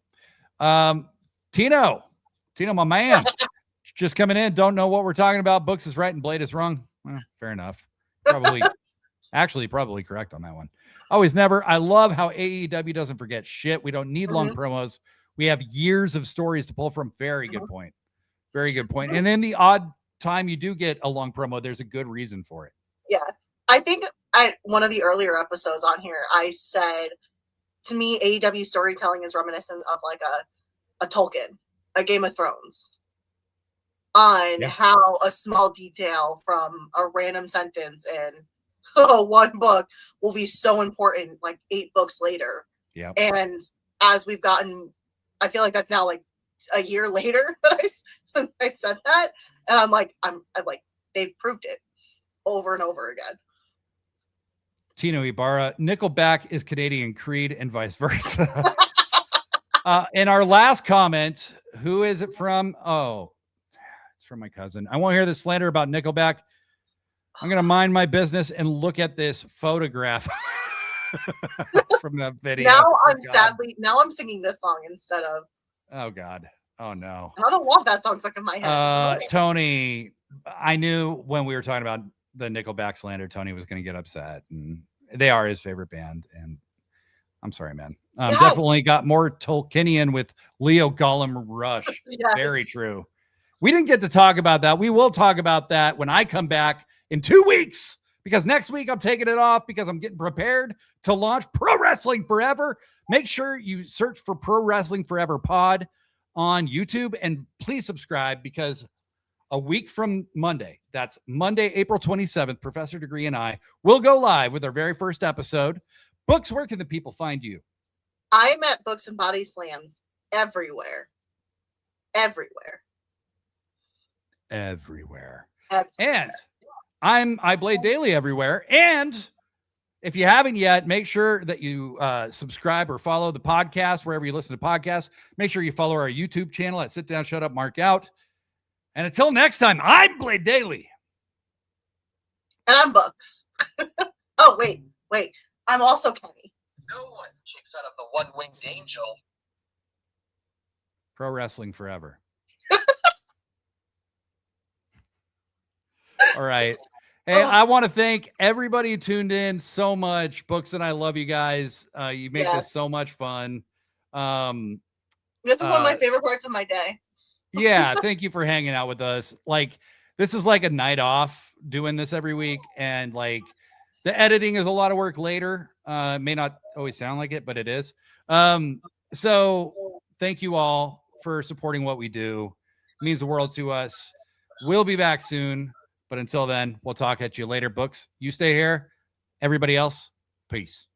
Tino, my man, just coming in. Don't know what we're talking about. Books is right and Blade is wrong. Well, fair enough. Probably correct on that one. Always never. I love how AEW doesn't forget shit. We don't need long promos. We have years of stories to pull from. Very good point. Very good point. And in the odd time you do get a long promo, there's a good reason for it. Yeah. I think one of the earlier episodes on here, I said, to me, AEW storytelling is reminiscent of like a Tolkien, a Game of Thrones, on how a small detail from a random sentence in one book will be so important like 8 books later. Yeah. And as we've gotten, I feel like that's now like a year later that I said that, and I'm like they've proved it over and over again. Tino Ibarra, Nickelback is Canadian Creed and vice versa. In our last comment, who is it from? Oh, it's from my cousin. I won't hear the slander about Nickelback. I'm going to mind my business and look at this photograph from that video. Now I'm singing this song instead of. Oh God. Oh no. I don't want that song stuck in my head. Tony, I knew when we were talking about the Nickelback slander, Tony was going to get upset, and they are his favorite band. And I'm sorry, man. Definitely got more Tolkienian with Leo Gollum Rush. Yes. Very true. We didn't get to talk about that. We will talk about that when I come back in 2 weeks, because next week I'm taking it off because I'm getting prepared to launch Pro Wrestling Forever. Make sure you search for Pro Wrestling Forever Pod on YouTube, and please subscribe, because a week from Monday, that's Monday, April 27th, Professor Degree and I will go live with our very first episode. Books, where can the people find you? I'm at Books and Bodyslams everywhere. And I Blade Daily everywhere. And if you haven't yet, make sure that you subscribe or follow the podcast wherever you listen to podcasts. Make sure you follow our YouTube channel at Sit Down, Shut Up, Mark Out. And until next time, I'm Blade Daily. And I'm Books. Oh, wait. I'm also Kenny. No one kicks out of the one-winged angel. Pro Wrestling Forever. All right. Hey, I want to thank everybody who tuned in so much. Books and I love you guys. You make this so much fun. This is one of my favorite parts of my day. Yeah, thank you for hanging out with us. Like, this is like a night off doing this every week, and like the editing is a lot of work later. It may not always sound like it, but it is. So thank you all for supporting what we do. It means the world to us. We'll be back soon. But until then, we'll talk at you later. Books, you stay here. Everybody else, peace.